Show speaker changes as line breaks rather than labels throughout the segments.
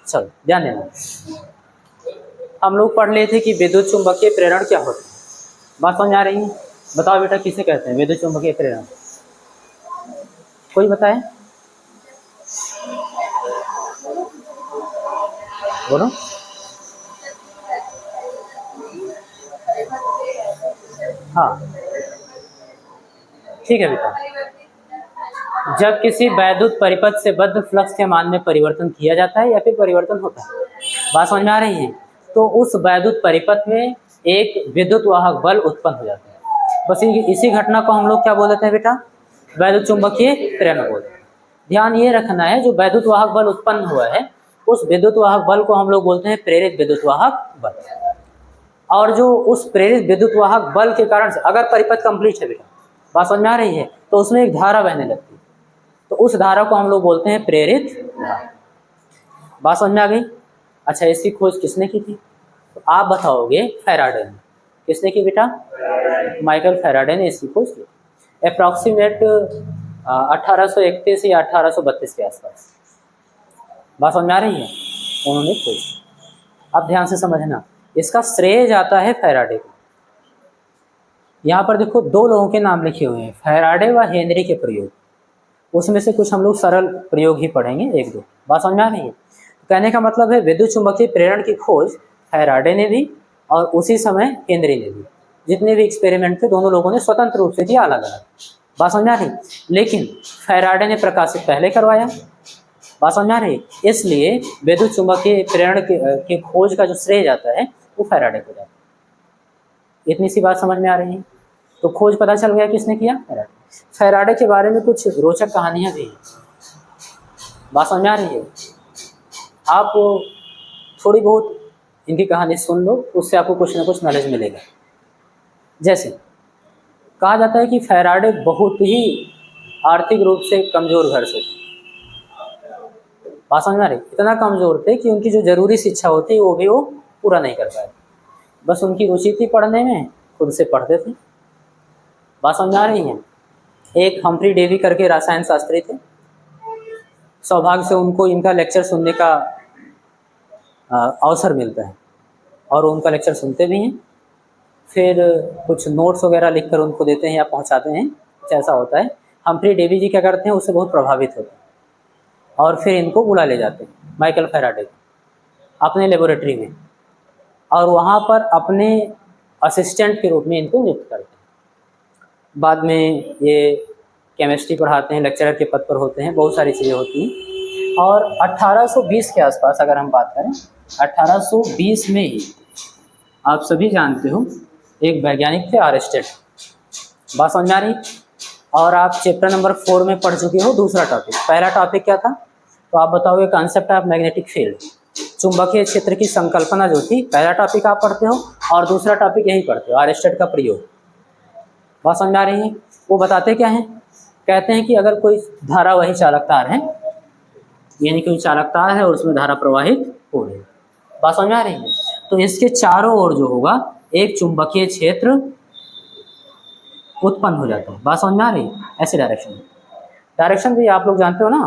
चलो ध्यान देना, हम लोग पढ़ लिए थे कि विद्युत चुंबकीय प्रेरण क्या होता है। बात समझ आ रही है? बताओ बेटा किसे कहते हैं विद्युत चुंबकीय प्रेरण? कोई बताए? बोलो। हाँ ठीक है बेटा, जब किसी वैद्युत परिपथ से बद्ध फ्लक्स के मान में परिवर्तन किया जाता है या फिर परिवर्तन होता है, बात समझ में आ रही है? तो उस वैद्युत परिपथ में एक विद्युत वाहक बल उत्पन्न हो जाता है। बस इसी घटना को हम लोग क्या बोल देते हैं बेटा? वैद्युत चुंबकीय प्रेरण बोलते हैं। ध्यान ये रखना है, जो वैद्युत वाहक बल उत्पन्न हुआ है उस विद्युत वाहक बल को हम लोग बोलते हैं प्रेरित विद्युत वाहक बल। और जो उस प्रेरित विद्युत वाहक बल के कारण से अगर परिपथ कंप्लीट है बेटा, बात समझ में आ रही है, तो उसमें एक धारा बहने लगती है, तो उस धारा को हम लोग बोलते हैं प्रेरित धारा। बात समझ में आ गई? अच्छा, इसकी खोज किसने की थी? तो आप बताओगे फैराडे ने। किसने की बेटा? माइकल फैराडे ने इसकी खोज की। अप्रॉक्सीमेट 1831 या 1832 के आसपास। बात समझ में आ रही है? उन्होंने खोज। अब ध्यान से समझना, इसका श्रेय जाता है फैराडे को। यहाँ पर देखो दो लोगों के नाम लिखे हुए हैं, फैराडे व हेनरी के प्रयोग। उसमें से कुछ हम लोग सरल प्रयोग ही पढ़ेंगे, एक दो। बात समझ में आ रही है? कहने का मतलब है विद्युत चुंबकीय प्रेरण की खोज फैराडे ने भी और उसी समय हेनरी ने भी। जितने भी एक्सपेरिमेंट थे दोनों लोगों ने स्वतंत्र रूप से किया, अलग अलग। बात समझ में आ रही? लेकिन फैराडे ने प्रकाशित पहले करवाया। बात समझ में आ रही? इसलिए विद्युत चुंबकीय प्रेरण की खोज का जो श्रेय जाता है वो फैराडे को जाता है। इतनी सी बात समझ में आ रही है? तो खोज पता चल गया किसने किया? फैराडे। फैराडे के बारे में कुछ रोचक कहानियां भी हैं। बात समझ में आ रही है? आप थोड़ी बहुत इनकी कहानी सुन लो, उससे आपको कुछ ना कुछ नॉलेज मिलेगा। जैसे कहा जाता है कि फैराडे बहुत ही आर्थिक रूप से कमजोर घर से थे। बात समझ में आ रही? इतना कमजोर थे कि उनकी जो जरूरी शिक्षा होती है वो भी वो पूरा नहीं कर पाए। बस उनकी रुचि थी पढ़ने में, खुद से पढ़ते थे। बात समझ में आ रही है? एक हम्फ्री डेवी करके रसायन शास्त्री थे। सौभाग्य से उनको इनका लेक्चर सुनने का अवसर मिलता है और उनका लेक्चर सुनते भी हैं। फिर कुछ नोट्स वगैरह लिखकर उनको देते हैं या पहुंचाते हैं, कुछ ऐसा होता है। हम्फ्री डेवी जी क्या करते हैं, उससे बहुत प्रभावित होते हैं और फिर इनको बुला ले जाते हैं माइकल फैराडे को अपने लेबोरेटरी में, और वहाँ पर अपने असिस्टेंट के रूप में इनको नियुक्त करते हैं। बाद में ये केमिस्ट्री पढ़ाते हैं, लेक्चरर के पद पर होते हैं, बहुत सारी चीज़ें होती हैं। और 1820 के आसपास अगर हम बात करें, 1820 में ही आप सभी जानते हो एक वैज्ञानिक थे आर्स्टेड। बात समझ में आ रही? और आप चैप्टर नंबर 4 में पढ़ चुके हो दूसरा टॉपिक। पहला टॉपिक क्या था? तो आप बताओगे कॉन्सेप्ट ऑफ मैग्नेटिक फील्ड, चुंबकीय क्षेत्र की संकल्पना जो थी, पहला टॉपिक आप पढ़ते हो और दूसरा टॉपिक यही पढ़ते हो, आर्स्टेड का प्रयोग। बात समझ में आ रही है? वो बताते क्या हैं? कहते हैं कि अगर कोई धारावाही चालक तार है, यानी कोई चालक तार है और उसमें धारा प्रवाहित हो रही है, बात समझ में आ रही है, तो इसके चारों ओर जो होगा एक चुंबकीय क्षेत्र उत्पन्न हो जाता है। बात समझ में आ रही है? ऐसे डायरेक्शन भी आप लोग जानते हो ना।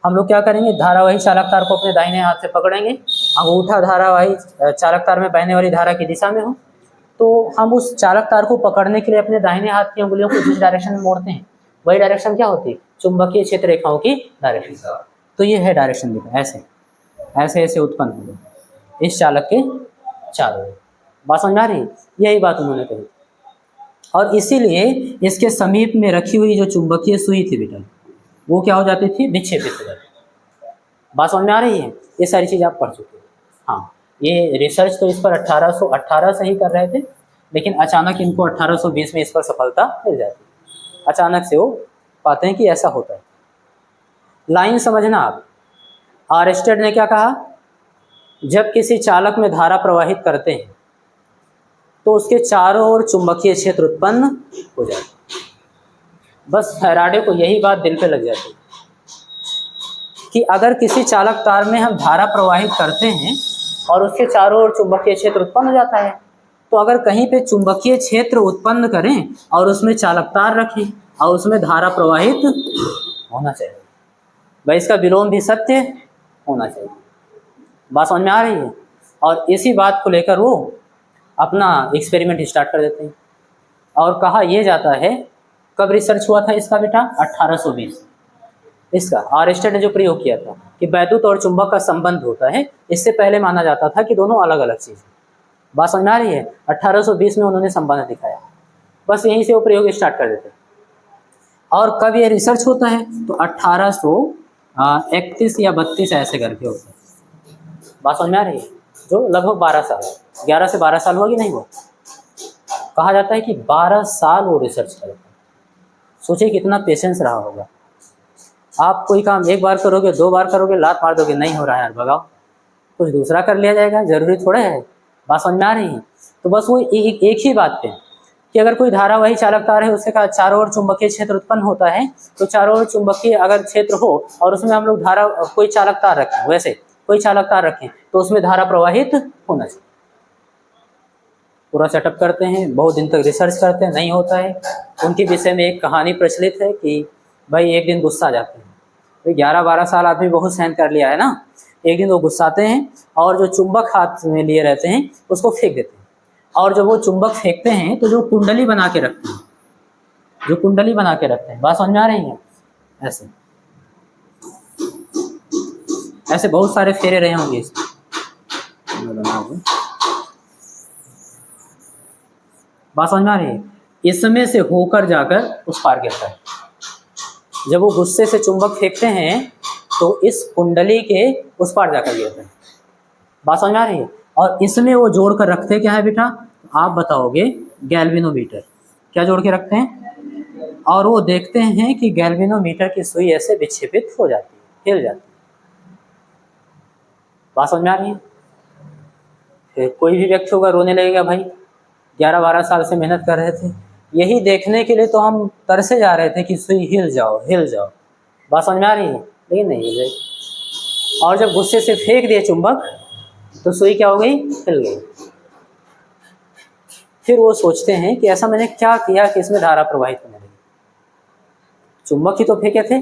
हम लोग क्या करेंगे, धारावाही चालक तार को अपने दाहिने हाथ से पकड़ेंगे, अंगूठा धारावाही चालक तार में बहने वाली धारा की दिशा में हो, तो हम उस चालक तार को पकड़ने के लिए अपने दाहिने हाथ की उंगलियों को जिस डायरेक्शन में मोड़ते हैं वही डायरेक्शन क्या होती है? चुंबकीय क्षेत्र रेखाओं की डायरेक्शन। तो ये है डायरेक्शन देखो, ऐसे ऐसे ऐसे उत्पन्न होगा इस चालक के चारों ओर। बात समझ में आ रही है? यही बात उन्होंने कही। और इसीलिए इसके समीप में रखी हुई जो चुंबकीय सुई थी बेटा, वो क्या हो जाती थी? विक्षेपित हो जाती थी। बात समझ में आ रही है? ये सारी चीज़ आप पढ़ चुके हो। हाँ, ये रिसर्च तो इस पर 1818 से ही कर रहे थे, लेकिन अचानक इनको 1820 में इस पर सफलता मिल जाती है। अचानक से वो पाते हैं कि ऐसा होता है। लाइन समझना आप, आर्स्टेड ने क्या कहा? जब किसी चालक में धारा प्रवाहित करते हैं तो उसके चारों ओर चुंबकीय क्षेत्र उत्पन्न हो जाता है। बस फैराडे को यही बात दिल पे लग जाती है कि अगर किसी चालक तार में हम धारा प्रवाहित करते हैं और उसके चारों ओर चुंबकीय क्षेत्र उत्पन्न हो जाता है, तो अगर कहीं पे चुंबकीय क्षेत्र उत्पन्न करें और उसमें चालक तार रखें और उसमें धारा प्रवाहित होना चाहिए। भाई इसका विलोम भी सत्य होना चाहिए। बात समझ में आ रही है। और इसी बात को लेकर वो अपना एक्सपेरिमेंट स्टार्ट कर देते हैं। और कहा यह जाता है, कब रिसर्च हुआ था इसका बेटा? 1820। इसका आर्स्टेड ने जो प्रयोग किया था कि वैद्युत और चुंबक का संबंध होता है, इससे पहले माना जाता था कि दोनों अलग अलग चीज़ है। बात समझ में आ रही है? 1820 में उन्होंने संबंध दिखाया, बस यहीं से वो प्रयोग स्टार्ट कर देते। और कब ये रिसर्च होता है? तो 1831 या 32 ऐसे करके होता है। बात समझ में आ रही है? जो लगभग 12 साल, 11 से 12 साल हुआ कि नहीं हुआ? कहा जाता है कि 12 साल वो रिसर्च करते हैं। सोचिए कितना पेशेंस रहा होगा। आप कोई काम एक बार करोगे, 2 बार करोगे, लात मार दोगे, नहीं हो रहा है यार भगाओ, कुछ दूसरा कर लिया जाएगा, जरूरी थोड़ा है। बात समझ में आ रही है? तो बस वो एक ही बात पे कि अगर कोई धारावाही चालक तार है, उसके का चारों ओर चुंबकीय क्षेत्र उत्पन्न होता है, तो चारों ओर चुंबकीय अगर क्षेत्र हो और उसमें हम लोग धारा कोई चालक तार रखें, वैसे कोई चालक तार रखें, तो उसमें धारा प्रवाहित होना चाहिए। पूरा सेटअप करते हैं, बहुत दिन तक रिसर्च करते हैं, नहीं होता है। उनके विषय में एक कहानी प्रचलित है कि भाई एक दिन गुस्सा आ जाते हैं। तो 11-12 साल आदमी बहुत सहन कर लिया है ना, एक दिन वो गुस्साते हैं और जो चुंबक हाथ में लिए रहते हैं उसको फेंक देते हैं। और जब वो चुंबक फेंकते हैं तो जो कुंडली बना के रखते हैं, जो कुंडली बना के रखते हैं, बात समझ में आ रही है? ऐसे ऐसे बहुत सारे फेरे रहे होंगे इसमें। बात समझ में आ रही है? इसमें से होकर जाकर उस पार गिरता है। जब वो गुस्से से चुंबक फेंकते हैं तो इस कुंडली के उस पार जाकर गिरता है। बात समझ में आ रही है? और इसमें वो जोड़ कर रखते क्या है बेटा? आप बताओगे, गैल्वेनोमीटर। क्या जोड़ के रखते हैं? और वो देखते हैं कि गैल्वेनोमीटर की सुई ऐसे विक्षेपित हो जाती है, हिल जाती है। बात समझ में आ रही है? फिर कोई भी व्यक्ति होगा रोने लगेगा, भाई 11-12 साल से मेहनत कर रहे थे, यही देखने के लिए तो हम तरसे जा रहे थे कि सुई हिल जाओ, हिल जाओ। बात समझ में आ रही है? लेकिन नहीं हिल रही। और जब गुस्से से फेंक दिए चुंबक तो सुई क्या हो गई? हिल गई। फिर वो सोचते हैं कि ऐसा मैंने क्या किया कि इसमें धारा प्रवाहित होने लगी। चुंबक ही तो फेंके थे।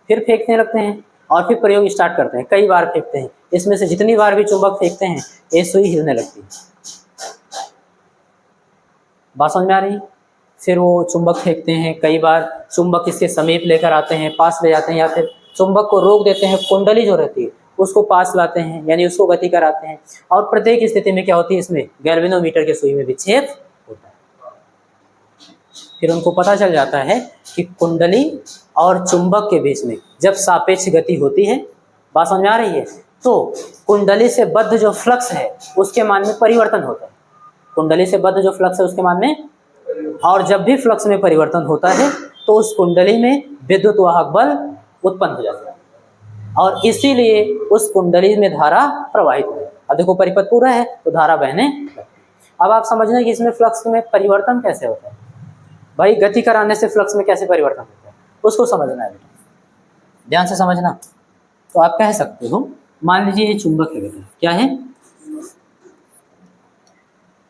फिर फेंकने लगते हैं और फिर प्रयोग स्टार्ट करते हैं, कई बार फेंकते हैं। इसमें से जितनी बार भी चुंबक फेंकते हैं ये सुई हिलने लगती है। बात समझ में आ रही? फिर वो चुंबक फेंकते हैं, कई बार चुंबक इसके समीप लेकर आते हैं, पास ले जाते हैं, या फिर चुंबक को रोक देते हैं, कुंडली जो रहती है उसको पास लाते हैं, यानी उसको गति कराते हैं। और प्रत्येक स्थिति में क्या होती है? इसमें गैल्वेनोमीटर के सुई में विक्षेप होता है। फिर उनको पता चल जाता है कि कुंडली और चुंबक के बीच में जब सापेक्ष गति होती है, बात समझ में आ रही है, तो कुंडली से बद्ध जो फ्लक्स है उसके मान में परिवर्तन होता है। कुंडली से बद्ध जो फ्लक्स है उसके मान में, और जब भी फ्लक्स में परिवर्तन होता है तो उस कुंडली में विद्युत वाहक बल उत्पन्न हो जाता है और इसीलिए उस कुंडली में धारा प्रवाहित हो। अब देखो परिपथ पूरा है तो धारा बहने लगती है। अब आप समझना कि इसमें फ्लक्स में परिवर्तन कैसे होता है। भाई गति कराने से फ्लक्स में कैसे परिवर्तन होता है उसको समझना है बेटा, ध्यान से समझना। तो आप कह सकते हो, मान लीजिए ये चुंबक है बेटा, क्या है?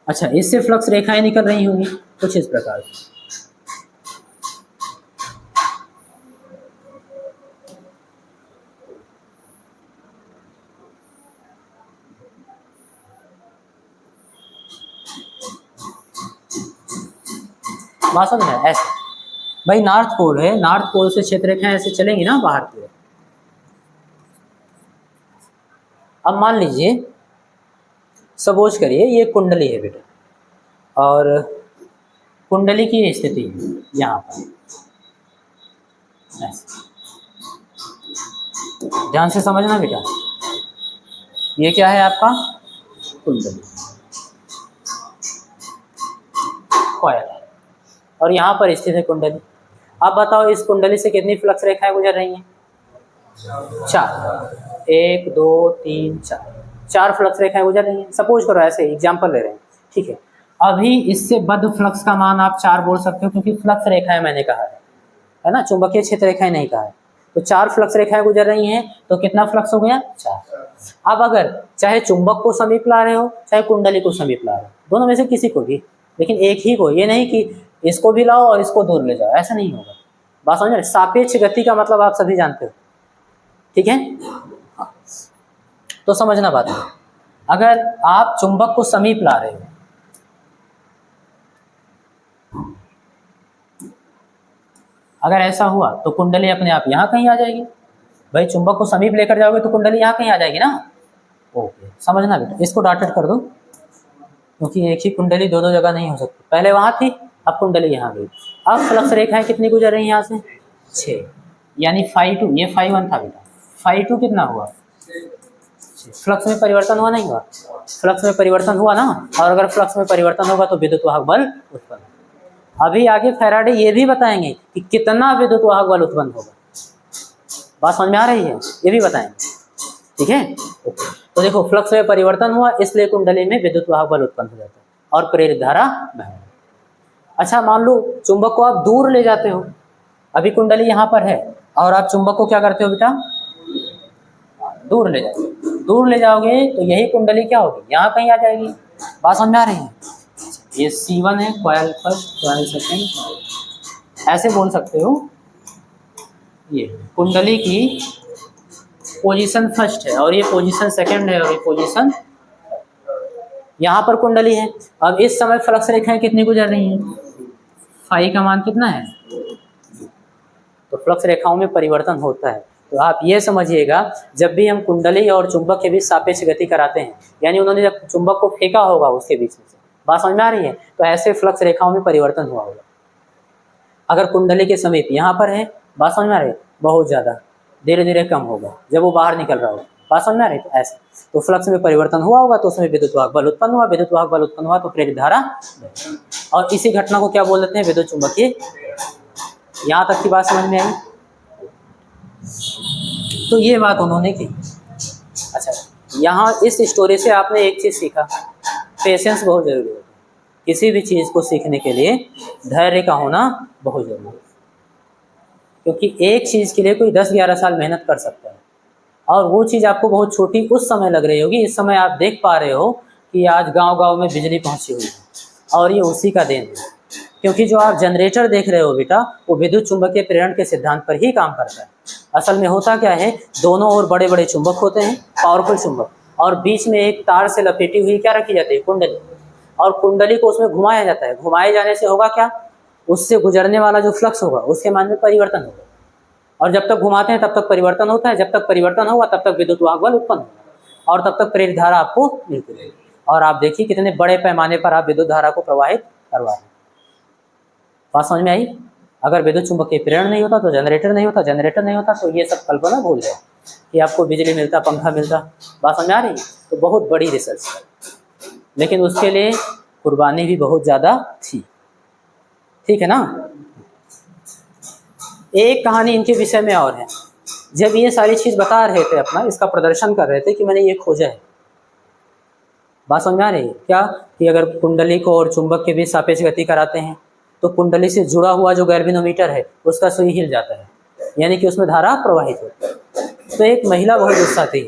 अच्छा, इससे फ्लक्स रेखाएं निकल रही होंगी कुछ इस प्रकार से। बात समझ में? ऐसे भाई नॉर्थ पोल है, नॉर्थ पोल से क्षेत्र रेखाएं ऐसे चलेंगी ना बाहर की ओर। अब मान लीजिए, सपोज करिए ये कुंडली है बेटा और कुंडली की स्थिति यहाँ पर, ध्यान से समझना बेटा। ये क्या है आपका? कुंडली, कॉइल, और यहाँ पर स्थित है कुंडली। अब बताओ इस कुंडली से कितनी फ्लक्स रेखाएं गुजर रही हैं? 4, 1 2 3 4 फ्लक्स रेखाएं गुजर रही हैं। सपोज करो, ऐसे एग्जांपल ले रहे हैं, ठीक है। अभी इससे बद्ध फ्लक्स का मान आप 4 बोल सकते हो क्योंकि फ्लक्स रेखाएं मैंने कहा है ना, चुंबकीय क्षेत्र रेखाएं नहीं कहा है। तो 4 फ्लक्स रेखाएं गुजर रही हैं तो कितना फ्लक्स हो गया? 4। अब अगर चाहे चुंबक को समीप ला रहे हो चाहे कुंडली को समीप ला रहे हो, दोनों में से किसी को भी, लेकिन एक ही को, ये नहीं कि इसको भी लाओ और इसको दूर ले जाओ, ऐसा नहीं होगा। बात समझ रहे? सापेक्ष गति का मतलब आप सभी जानते हो, ठीक है। तो समझना बात है, अगर आप चुंबक को समीप ला रहे हो, अगर ऐसा हुआ तो कुंडली अपने आप यहाँ कहीं आ जाएगी। भाई चुंबक को समीप लेकर जाओगे तो कुंडली यहाँ कहीं आ जाएगी ना। ओके, समझना बेटा, इसको डॉटेड कर दो, क्योंकि एक ही कुंडली दो जगह नहीं हो सकती। पहले वहाँ थी, अब कुंडली यहाँ गई। अब फ्लक्स रेखाएं कितनी गुजर रही हैं यहाँ से? 6, यानी φ2, ये φ1 था बेटा, φ2 कितना हुआ? फ्लक्स में परिवर्तन हुआ नहीं हुआ? फ्लक्स में परिवर्तन हुआ ना, और अगर फ्लक्स में परिवर्तन होगा तो विद्युत वाहक बल उत्पन्न। अभी आगे फैराडे ये भी बताएंगे कि कितना विद्युत वाहक बल उत्पन्न होगा। बात समझ में आ रही है? ये भी बताएंगे, ठीक है। तो देखो, फ्लक्स में परिवर्तन हुआ इसलिए कुंडली में विद्युत वाहक बल उत्पन्न हो जाता है और प्रेरित धारा बह। अच्छा, मान लो चुंबक को आप दूर ले जाते हो, अभी कुंडली यहाँ पर है और आप चुंबक को क्या करते हो बेटा? दूर ले जाओगे। दूर ले जाओगे तो यही कुंडली क्या होगी? यहाँ कहीं आ जाएगी। बात समझ में आ रही है? ये C1 है, कॉइल फर्स्ट, कॉइल सेकंड, ऐसे बोल सकते हो। ये कुंडली की पोजीशन फर्स्ट है और ये पोजीशन सेकंड है और ये पोजीशन, यहाँ पर कुंडली है। अब इस समय फ्लक्स रेखाएं कितनी गुजर रही हैं? फाई का मान कितना है? तो फ्लक्स रेखाओं में परिवर्तन होता है। तो आप ये समझिएगा, जब भी हम कुंडली और चुंबक के बीच सापेक्ष गति कराते हैं, यानी उन्होंने जब चुंबक को फेंका होगा उसके बीच में से, बात समझ में आ रही है? तो ऐसे फ्लक्स रेखाओं में परिवर्तन हुआ होगा। अगर कुंडली के समीप यहाँ पर है, बात समझ में आ रही है, बहुत ज़्यादा धीरे धीरे कम होगा जब वो बाहर निकल रहा होगा। बात समझ में आ रही है? तो ऐसे तो फ्लक्स में परिवर्तन हुआ होगा तो उसमें विद्युत वाहक बल उत्पन्न हुआ, विद्युत वाहक बल उत्पन्न हुआ तो प्रेरित धारा, और इसी घटना को क्या बोल देते हैं? विद्युत चुंबकीय। यहाँ तक की बात समझ में आई? तो ये बात उन्होंने की। अच्छा, यहाँ इस स्टोरी से आपने एक चीज़ सीखा, पेशेंस बहुत जरूरी है। किसी भी चीज़ को सीखने के लिए धैर्य का होना बहुत जरूरी है, क्योंकि एक चीज़ के लिए कोई 10-11 साल मेहनत कर सकता है और वो चीज़ आपको बहुत छोटी उस समय लग रही होगी। इस समय आप देख पा रहे हो कि आज गांव-गांव में बिजली पहुंची हुई है और ये उसी का देन है, क्योंकि जो आप जनरेटर देख रहे हो बेटा, वो विद्युत चुंबकीय प्रेरण के सिद्धांत पर ही काम करता है। असल में होता क्या है, दोनों ओर बड़े बड़े चुंबक होते हैं, पावरफुल चुंबक, और बीच में एक तार से लपेटी हुई क्या रखी जाती है? कुंडली, और कुंडली को उसमें घुमाया जाता है। घुमाए जाने से होगा क्या? उससे गुजरने वाला जो फ्लक्स होगा उसके मान में परिवर्तन होगा, और जब तक घुमाते हैं तब तक परिवर्तन होता है, जब तक परिवर्तन होगा तब तक विद्युत वाहक बल उत्पन्न होगा और तब तक प्रेरित धारा आपको मिलती रहेगी। और आप देखिए कितने बड़े पैमाने पर आप विद्युत धारा को प्रवाहित करवा रहे हैं। बात समझ में आई? अगर विद्युत चुंबकीय प्रेरण नहीं होता तो जनरेटर नहीं होता, जनरेटर नहीं होता तो ये सब कल्पना भूल जाए कि आपको बिजली मिलता, पंखा मिलता। बात समझ में आ रही है? तो बहुत बड़ी रिसर्च है, लेकिन उसके लिए कुर्बानी भी बहुत ज़्यादा थी, ठीक है ना। एक कहानी इनके विषय में और है। जब ये सारी चीज़ बता रहे थे, अपना इसका प्रदर्शन कर रहे थे कि मैंने ये खोजा है, बात समझ में आ रही है क्या? कि अगर कुंडली को और चुंबक के बीच सापेक्ष गति कराते हैं तो कुंडली से जुड़ा हुआ जो गैल्वेनोमीटर है उसका सुई हिल जाता है, यानी कि उसमें धारा प्रवाहित होती है। तो एक महिला बहुत गुस्सा थी,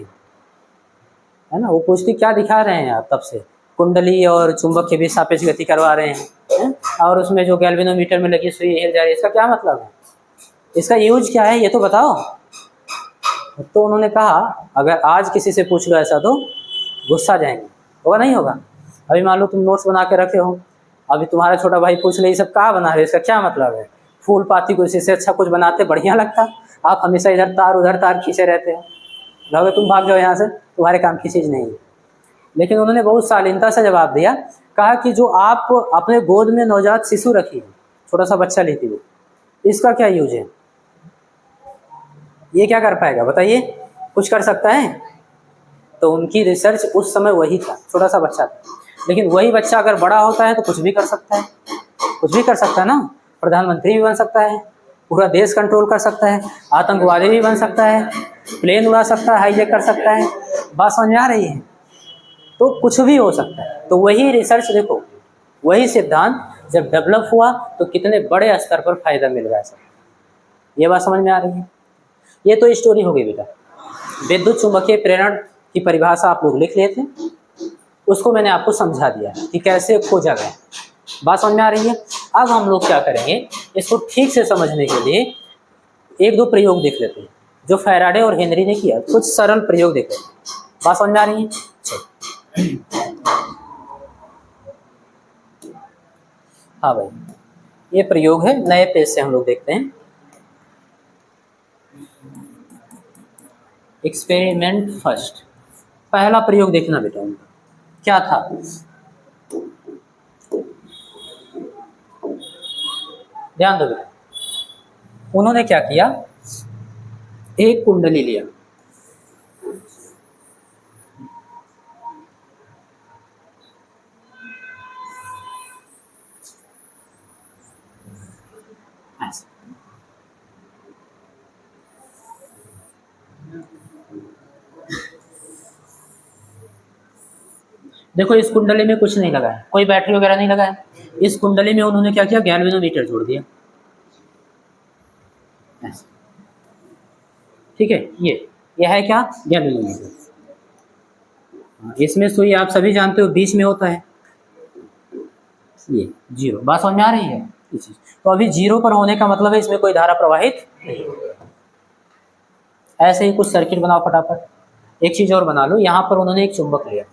है ना, वो पूछती क्या दिखा रहे हैं आप? तब से कुंडली और चुंबक के बीच सापेक्ष गति करवा रहे हैं और उसमें जो गैल्वेनोमीटर में लगी सुई हिल जा रही है, इसका क्या मतलब है? इसका यूज क्या है ये तो बताओ। तो उन्होंने कहा, अगर आज किसी से पूछ लो ऐसा तो गुस्सा जाएंगे, होगा नहीं होगा? अभी मान लो तुम नोट्स बना के रखे हो, अभी तुम्हारा छोटा भाई पूछ ले ये सब कहाँ बना रहे, इसका क्या मतलब है? फूल पाती को इससे अच्छा कुछ बनाते बढ़िया लगता, आप हमेशा इधर तार उधर तार खींचे रहते हो, लगे तुम भाग जाओ यहाँ से, तुम्हारे काम की चीज़ नहीं है। लेकिन उन्होंने बहुत शालीनता से जवाब दिया, कहा कि जो आप अपने गोद में नवजात शिशु रखी है, छोटा सा बच्चा लेती हो, इसका क्या यूज है? ये क्या कर पाएगा बताइए? कुछ कर सकता है? तो उनकी रिसर्च उस समय वही था, छोटा सा बच्चा था, लेकिन वही बच्चा अगर बड़ा होता है तो कुछ भी कर सकता है, कुछ भी कर सकता है ना। प्रधानमंत्री भी बन सकता है, पूरा देश कंट्रोल कर सकता है, आतंकवादी भी बन सकता है, प्लेन उड़ा सकता है, हाईजैक कर सकता है। बात समझ में आ रही है? तो कुछ भी हो सकता है। तो वही रिसर्च देखो, वही सिद्धांत जब डेवलप हुआ तो कितने बड़े स्तर पर फायदा मिल रहा है सब। ये बात समझ में आ रही है? ये तो स्टोरी हो गई बेटा। विद्युत चुंबकीय प्रेरण की परिभाषा आप लोग लिख लेते हैं, उसको मैंने आपको समझा दिया कि कैसे खोजा गया। बात समझ में आ रही है? अब हम लोग क्या करेंगे, इसको ठीक से समझने के लिए एक दो प्रयोग देख लेते हैं जो फैराडे और हेनरी ने किया। कुछ सरल प्रयोग देख लेते हैं। बात समझ में आ रही है? हाँ भाई, ये प्रयोग है, नए पेज से हम लोग देखते हैं। एक्सपेरिमेंट फर्स्ट, पहला प्रयोग देखना बेटा उनका क्या था। ध्यान दो बेटा, उन्होंने क्या किया, एक कुंडली लिया, ऐसे देखो इस कुंडली में कुछ नहीं लगा है, कोई बैटरी वगैरह नहीं लगा है। इस कुंडली में उन्होंने क्या किया, गैल्वेनोमीटर जोड़ दिया, ऐसे। ठीक है, ये है क्या, गैल्वेनोमीटर। इसमें सुई आप सभी जानते हो बीच में होता है, ये जीरो। बात समझ में आ रही है? तो अभी जीरो पर होने का मतलब है इसमें कोई धारा प्रवाहित नहीं। ऐसे ही कुछ सर्किट बनाओ फटाफट। एक चीज और बना लो, यहाँ पर उन्होंने एक चुंबक लिया,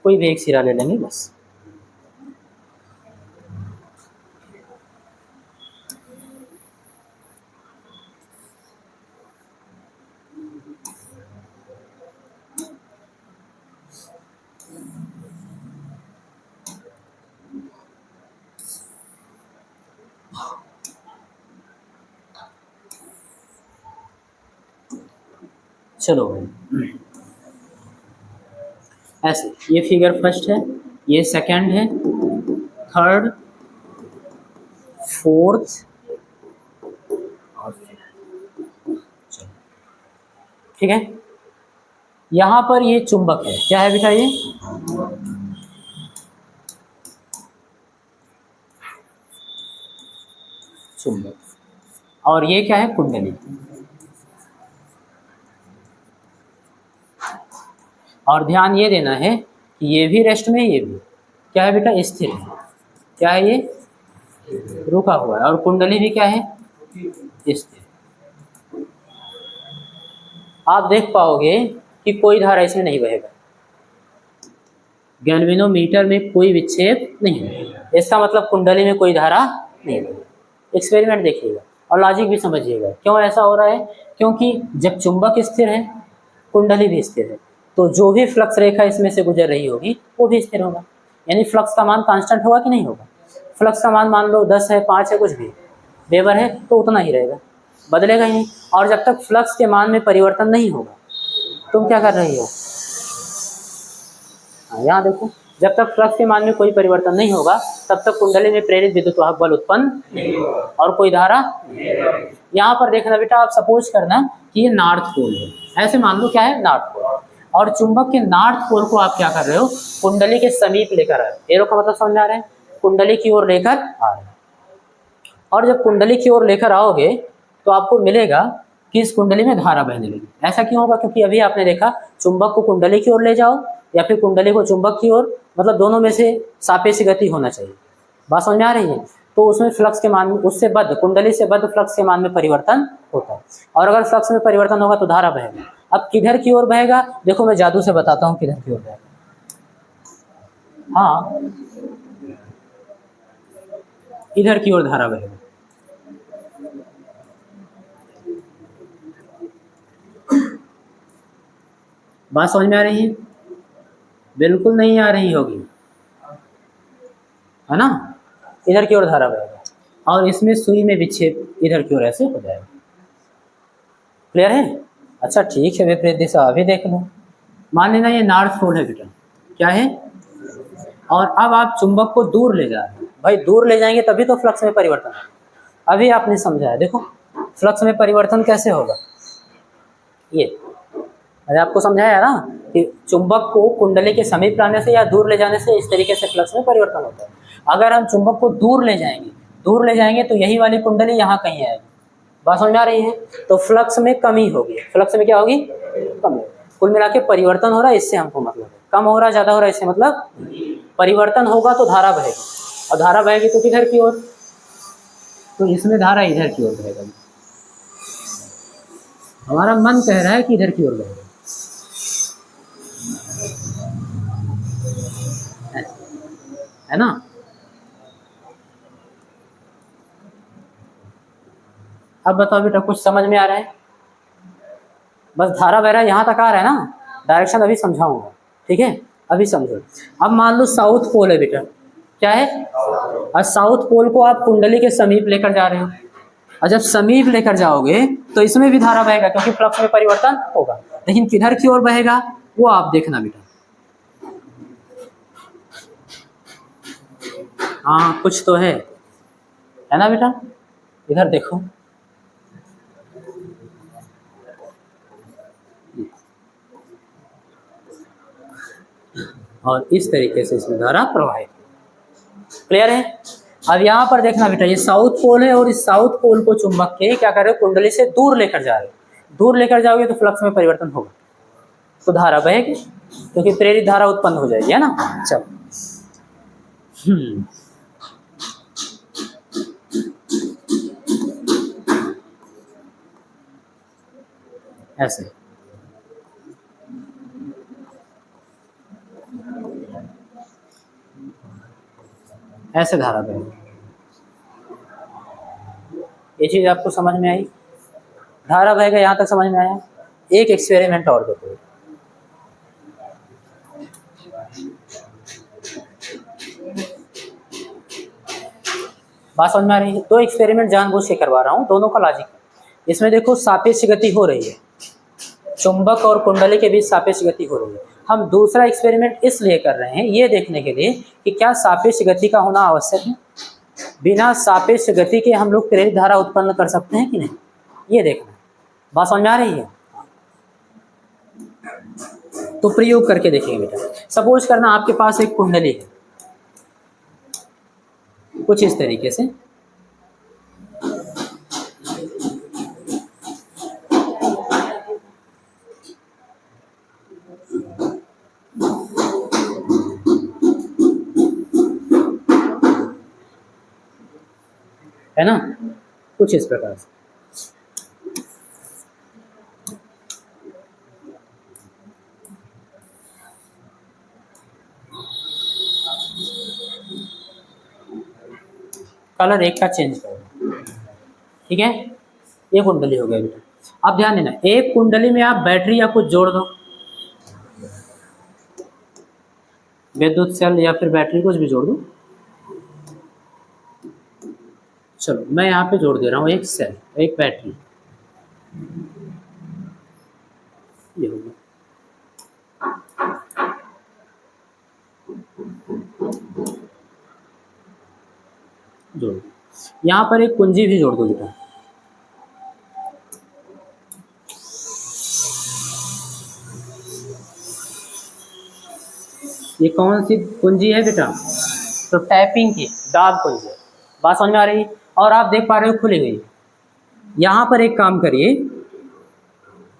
कोई भी एक सिरा ले लेंगे बस। चलो ऐसे, ये फिगर फर्स्ट है, ये सेकंड है, थर्ड, फोर्थ और फिफ्थ। ठीक है, यहाँ पर ये चुंबक है, क्या है बेटा, ये चुंबक, और ये क्या है, कुंडली। और ध्यान ये देना है कि ये भी रेस्ट में, ये भी क्या है बेटा, स्थिर है। क्या है ये, रुका हुआ है। और कुंडली भी क्या है, स्थिर। आप देख पाओगे कि कोई धारा इसमें नहीं बहेगा, गैल्वेनोमीटर में कोई विक्षेप नहीं है, इसका मतलब कुंडली में कोई धारा नहीं है। एक्सपेरिमेंट देखिएगा और लॉजिक भी समझिएगा क्यों ऐसा हो रहा है। क्योंकि जब चुंबक स्थिर है, कुंडली भी स्थिर है, तो जो भी फ्लक्स रेखा इसमें से गुजर रही होगी वो भी स्थिर होगा। यानी फ्लक्स का मान कांस्टेंट होगा कि नहीं होगा। फ्लक्स का मान मान लो 10 है, 5 है, कुछ भी वेबर है, तो उतना ही रहेगा, बदलेगा ही नहीं। और जब तक फ्लक्स के मान में परिवर्तन नहीं होगा, तुम क्या कर रही हो, यहाँ देखो, जब तक फ्लक्स के मान में कोई परिवर्तन नहीं होगा तब तक कुंडली में प्रेरित विद्युत वाहक बल उत्पन्न नहीं होगा और कोई धारा। यहाँ पर देखना बेटा, आप सपोज करना कि ये नॉर्थ पोल है, ऐसे मान लो क्या है, नॉर्थ पोल, और चुंबक के नॉर्थ पोल को आप क्या कर रहे हो, कुंडली के समीप लेकर आ रहे हो। एरो का मतलब समझ आ रहा है, कुंडली की ओर लेकर आ रहे हो। और जब कुंडली की ओर लेकर आओगे तो आपको मिलेगा कि इस कुंडली में धारा बहने लगी। ऐसा क्यों होगा, क्योंकि अभी आपने देखा चुंबक को कुंडली की ओर ले जाओ या फिर कुंडली को चुंबक की ओर, मतलब दोनों में से सापेक्ष गति होना चाहिए। बात समझ में आ रही है? तो उसमें फ्लक्स के मान में, उससे बद्ध, कुंडली से बद्ध फ्लक्स के मान में परिवर्तन होता है, और अगर फ्लक्स में परिवर्तन होगा तो धारा बहेगा। अब किधर की ओर बहेगा, देखो मैं जादू से बताता हूँ किधर की ओर बहेगा। हाँ, इधर की ओर धारा बहेगा। बात समझ में आ रही है? बिल्कुल नहीं आ रही होगी, है ना। इधर की ओर धारा बहेगा और इसमें सुई में विक्षेप इधर की ओर ऐसे हो जाएगा। क्लियर है? अच्छा ठीक है, विपरीत दिशा अभी देख लो। मान लेना ये नॉर्थ पोल है बेटा, क्या है, और अब आप चुंबक को दूर ले जा रहे हैं। भाई दूर ले जाएंगे तभी तो फ्लक्स में परिवर्तन होगा। अभी आपने समझा है, देखो फ्लक्स में परिवर्तन कैसे होगा, ये अरे आपको समझाया ना कि चुंबक को कुंडली के समीप लाने से या दूर ले जाने से इस तरीके से फ्लक्स में परिवर्तन होता है। अगर हम चुंबक को दूर ले जाएंगे तो यही वाली कुंडली यहाँ कहीं आएगी। बात समझ आ रही है? तो फ्लक्स में कमी होगी, फ्लक्स में क्या होगी, कमी। कुल मिला के परिवर्तन हो रहा है, इससे हमको मतलब है। कम हो रहा है, ज्यादा हो रहा है, इससे मतलब परिवर्तन होगा तो धारा बहेगी, और धारा बहेगी तो किधर की ओर, तो इसमें धारा इधर की ओर बहेगा, हमारा मन कह रहा है कि इधर की ओर बहेगा, है ना। अब बताओ बेटा कुछ समझ में आ रहा है? बस धारा बह रहा है, यहाँ तक आ रहा है ना, डायरेक्शन अभी समझाऊंगा, ठीक है। अभी समझो, अब मान लो साउथ पोल है बेटा, क्या है, और साउथ पोल को आप कुंडली के समीप लेकर जा रहे हो, और जब समीप लेकर जाओगे तो इसमें भी धारा बहेगा क्योंकि फ्लक्स में परिवर्तन होगा, लेकिन किधर की ओर बहेगा वो आप देखना बेटा। हाँ कुछ तो है ना बेटा, इधर देखो, और इस तरीके से इसमें धारा प्रवाहित, क्लियर है। अब यहाँ पर देखना बेटा, ये साउथ पोल है और इस साउथ पोल को चुंबक के क्या कर रहे हो, कुंडली से दूर लेकर जा रहे हो, दूर लेकर जाओगे तो फ्लक्स में परिवर्तन होगा, तो धारा बहेगी क्योंकि प्रेरित धारा उत्पन्न हो जाएगी, है ना। चलो ऐसे ऐसे धारा बहेगी, ये चीज आपको समझ में आई, धारा बहेगा, यहाँ तक समझ में आया। एक एक्सपेरिमेंट और देखो, बात समझ में आ रही है। दो एक्सपेरिमेंट जानबूझ के करवा रहा हूँ, दोनों का लॉजिक है। इसमें देखो सापेक्ष गति हो रही है, चुंबक और कुंडली के बीच सापेक्ष गति हो रही है। हम दूसरा एक्सपेरिमेंट इसलिए कर रहे हैं ये देखने के लिए कि क्या सापेक्ष गति का होना आवश्यक है, बिना सापेक्ष गति के हम लोग प्रेरित धारा उत्पन्न कर सकते हैं कि नहीं, ये देखना है। बात समझ में आ रही है? तो प्रयोग करके देखेंगे बेटा। सपोज करना आपके पास एक कुंडली है कुछ इस तरीके से, है ना, कुछ इस प्रकार से। कलर एक का चेंज करो, ठीक है। ये कुंडली हो गया बेटा। अब ध्यान देना, एक कुंडली में आप बैटरी या कुछ जोड़ दो, विद्युत सेल या फिर बैटरी कुछ भी जोड़ दो। चलो मैं यहाँ पे जोड़ दे रहा हूँ एक सेल, एक बैटरी, ये हो गया। जोड़, यहाँ पर एक कुंजी भी जोड़ दो बेटा, ये कौन सी कुंजी है बेटा, तो टैपिंग की दाब कुंजी। बात समझ में आ रही है? और आप देख पा रहे हो खुली गई। यहाँ पर एक काम करिए,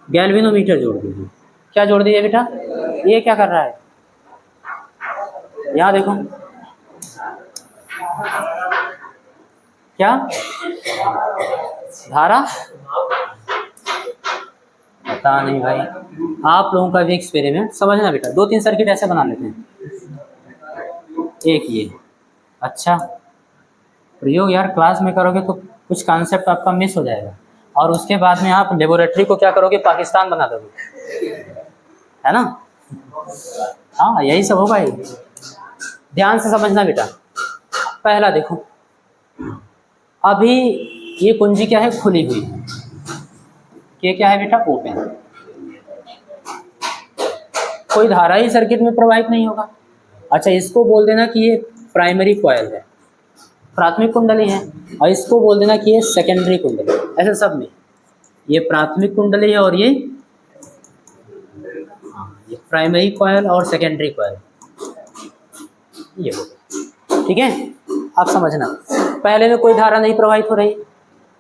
गैल्वेनोमीटर जोड़ दीजिए। क्या जोड़ दीजिए बेटा, ये क्या कर रहा है, यहाँ देखो क्या धारा, पता नहीं भाई, आप लोगों का भी एक्सपेरिमेंट समझना बेटा। 2-3 सर्किट ऐसे बना लेते हैं, एक ये, अच्छा प्रयोग यार क्लास में करोगे तो कुछ कॉन्सेप्ट आपका मिस हो जाएगा, और उसके बाद में आप लेबोरेटरी को क्या करोगे, पाकिस्तान बना दोगे, है ना। हाँ यही सब होगा ही, ध्यान से समझना बेटा। पहला देखो, अभी ये कुंजी क्या है, खुली हुई, ये क्या है बेटा, ओपन, कोई धारा ही सर्किट में प्रवाहित नहीं होगा। अच्छा इसको बोल देना कि ये प्राइमरी कॉइल है, प्राथमिक कुंडली है, और इसको बोल देना कि ये सेकेंडरी कुंडली। ऐसे सब में ये प्राथमिक कुंडली है और ये प्राइमरी कॉइल और सेकेंडरी कॉइल, ये हो, ठीक है। आप समझना, पहले में कोई धारा नहीं प्रवाहित हो रही,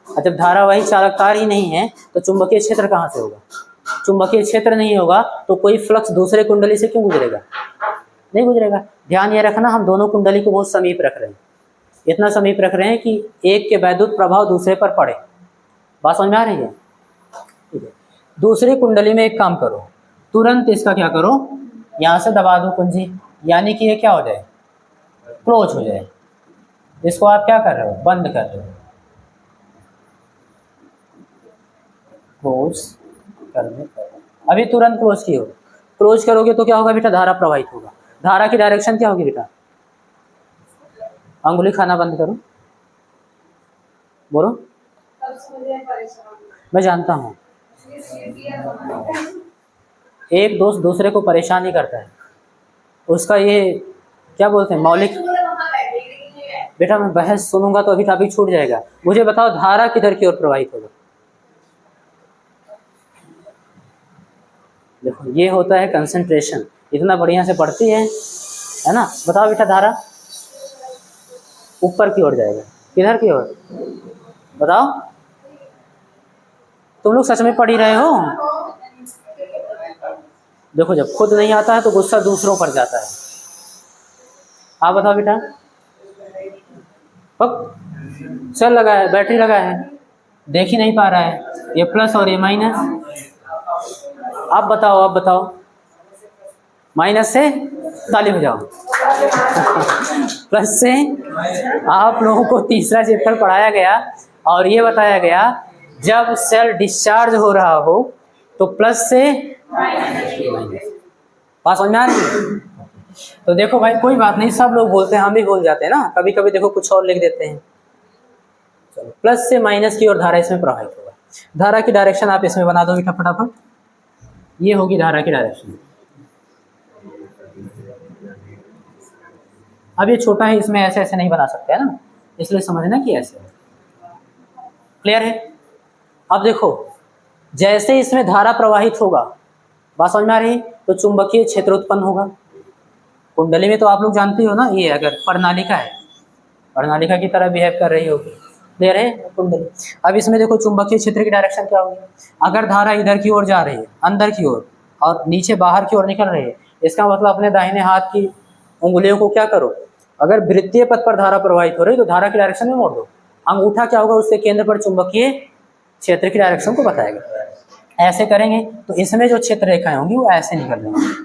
और जब धारावाही चालकतार ही नहीं है तो चुंबकीय क्षेत्र कहाँ से होगा, चुंबकीय क्षेत्र नहीं होगा तो कोई फ्लक्स दूसरे कुंडली से क्यों गुजरेगा, नहीं गुजरेगा। ध्यान ये रखना, हम दोनों कुंडली को बहुत समीप रख रहे हैं, इतना समीप रख रहे हैं कि एक के वैद्युत प्रभाव दूसरे पर पड़े। बात समझ में आ रही है? ठीक है। दूसरी कुंडली में एक काम करो, तुरंत इसका क्या करो, यहाँ से दबा दो कुंजी, यानी कि ये क्या हो जाए, क्लोज हो जाए। इसको आप क्या कर रहे हो, बंद कर रहे हो। क्लोज करने पर अभी तुरंत क्लोज किए हो। क्लोज करोगे तो क्या होगा बेटा, धारा प्रवाहित होगा। धारा की डायरेक्शन क्या होगी बेटा, अंगुली खाना बंद करो, बोलो। मैं जानता हूँ, एक दोस्त दूसरे को परेशान ही करता है, उसका ये क्या बोलते हैं, मौलिक। बेटा मैं बहस सुनूंगा तो अभी टॉपिक छूट जाएगा। मुझे बताओ धारा किधर की ओर प्रवाहित होगा। देखो ये होता है कंसंट्रेशन, इतना बढ़िया से पढ़ती है ना। बताओ बेटा धारा ऊपर की ओर जाएगा, किधर की ओर बताओ। तुम लोग सच में पढ़ ही रहे हो। देखो जब खुद नहीं आता है तो गुस्सा दूसरों पर जाता है। आप बताओ बेटा, चल लगा है, बैटरी लगा है, देख ही नहीं पा रहा है, ये प्लस और ये माइनस। आप बताओ माइनस से ताली बजाओ। प्लस से आप लोगों को तीसरा चैप्टर पढ़ाया गया और ये बताया गया जब सेल डिस्चार्ज हो रहा हो तो प्लस से माइनस। बात समझ में आ रही है? तो देखो भाई कोई बात नहीं, सब लोग बोलते हैं, हम भी भूल जाते हैं ना कभी कभी। देखो कुछ और लिख देते हैं। चलो प्लस से माइनस की ओर धारा इसमें प्रवाहित होगा। धारा की डायरेक्शन आप इसमें बना दो बेटा फटाफट। ये होगी धारा की डायरेक्शन। अब ये छोटा है, इसमें ऐसे ऐसे नहीं बना सकते है ना, इसलिए समझना कि ऐसे। क्लियर है? अब देखो जैसे इसमें धारा प्रवाहित होगा, बात समझ में आ रही, तो चुंबकीय क्षेत्र उत्पन्न होगा। कुंडली में तो आप लोग जानते हो ना, ये अगर प्रणालिका है, प्रणालिका की तरह बिहेव कर रही होगी। क्लियर है? कुंडली। अब इसमें देखो चुंबकीय क्षेत्र की डायरेक्शन क्या होगी। अगर धारा इधर की ओर जा रही है, अंदर की ओर, और नीचे बाहर की ओर निकल रही है, इसका मतलब अपने दाहिने हाथ की उंगलियों को क्या करो, अगर वृत्तीय पथ पर धारा प्रवाहित हो रही तो धारा की डायरेक्शन में मोड़ दो। अंगूठा क्या होगा, उसके केंद्र पर चुंबकीय क्षेत्र की डायरेक्शन को बताएगा। ऐसे करेंगे तो इसमें जो क्षेत्र रेखाएं होंगी वो ऐसे निकल जाएंगी।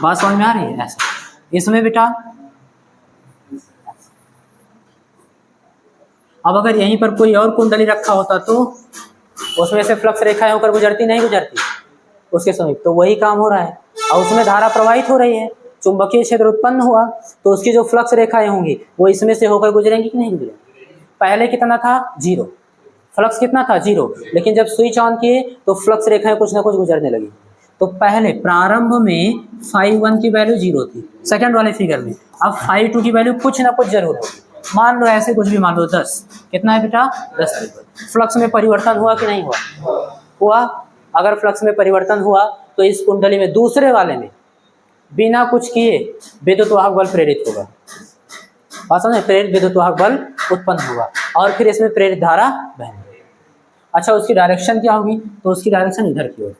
बात समझ में आ रही है? ऐसा इसमें बेटा। अब अगर यहीं पर कोई और कुंडली रखा होता तो उसमें से फ्लक्स रेखाएं होकर गुजरती, नहीं गुजरती उसके समीप, तो वही काम हो रहा है। और उसमें धारा प्रवाहित हो रही है, चुंबकीय क्षेत्र उत्पन्न हुआ, तो उसकी जो फ्लक्स रेखाएं होंगी वो इसमें से होकर गुजरेंगी कि नहीं गुजरेंगी। पहले कितना था, 0, फ्लक्स कितना था, 0, लेकिन जब स्विच ऑन किए तो फ्लक्स रेखाएं कुछ ना कुछ गुजरने लगी। तो पहले प्रारंभ में φ1 की वैल्यू 0 थी, सेकंड वाले फिगर में। अब φ2 की वैल्यू कुछ ना कुछ जरूर होगी। मान लो ऐसे कुछ भी मान लो 10, कितना है बेटा, 10। फ्लक्स में परिवर्तन हुआ कि नहीं हुआ? अगर फ्लक्स में परिवर्तन हुआ तो इस कुंडली में दूसरे वाले में बिना कुछ किए विद्युत वाहक बल प्रेरित होगा। समझे? प्रेरित विद्युत वाहक बल उत्पन्न होगा और फिर इसमें प्रेरित धारा बहेगी। अच्छा उसकी डायरेक्शन क्या होगी, तो उसकी डायरेक्शन इधर की ओर।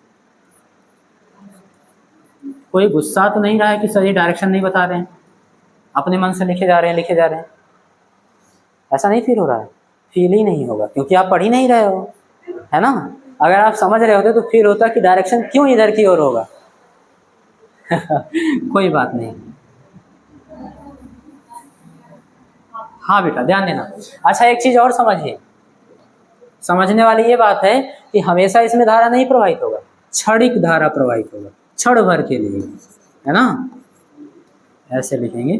कोई गुस्सा तो नहीं रहा है कि सर ये डायरेक्शन नहीं बता रहे हैं, अपने मन से लिखे जा रहे हैं। ऐसा नहीं फील हो रहा है? फील ही नहीं होगा क्योंकि आप पढ़ ही नहीं रहे हो, है ना। अगर आप समझ रहे होते तो फील होता कि डायरेक्शन क्यों इधर की ओर होगा। कोई बात नहीं। हाँ बेटा ध्यान देना। अच्छा एक चीज और समझिए, समझने वाली ये बात है कि हमेशा इसमें धारा नहीं प्रवाहित होगा, क्षणिक धारा प्रवाहित होगा, क्षण भर के लिए, है ना। ऐसे लिखेंगे,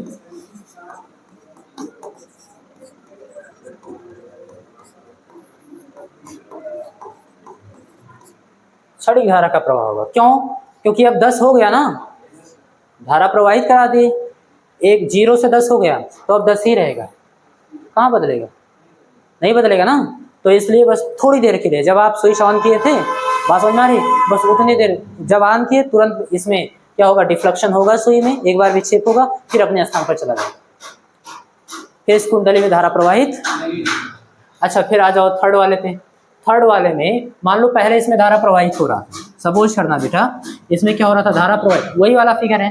क्षणिक धारा का प्रवाह होगा। क्यों? क्योंकि अब 10 हो गया ना, धारा प्रवाहित करा दी, एक 0 से 10 हो गया तो अब 10 ही रहेगा, कहाँ बदलेगा, नहीं बदलेगा ना। तो इसलिए बस थोड़ी देर के लिए, जब आप स्विच ऑन किए थे, बात समझ में आ रही, बस उतनी देर जब ऑन किए तुरंत इसमें क्या होगा, डिफ्लेक्शन होगा, सुई में एक बार विक्षेप होगा, फिर अपने स्थान पर चला जाएगा, फिर इस कुंडली में धारा प्रवाहित। अच्छा फिर आ जाओ थर्ड वाले पे। थर्ड वाले में मान लो पहले इसमें धारा प्रवाहित हो रहा था, सपोज करना बेटा इसमें क्या हो रहा था, धारा प्रवाहित, वही वाला फिगर है,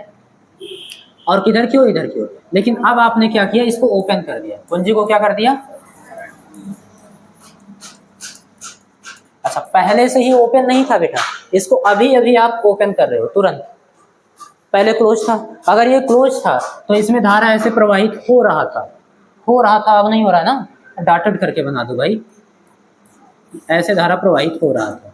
और किधर की ओर, इधर की ओर। लेकिन अब आपने क्या किया, इसको ओपन कर दिया, कुंजी को क्या कर दिया, अच्छा पहले से ही ओपन नहीं था बेटा, इसको अभी अभी आप ओपन कर रहे हो तुरंत, पहले क्लोज था। अगर ये क्लोज था तो इसमें धारा ऐसे प्रवाहित हो रहा था, अब नहीं हो रहा है ना, डॉटेड करके बना दो भाई, ऐसे धारा प्रवाहित हो रहा था।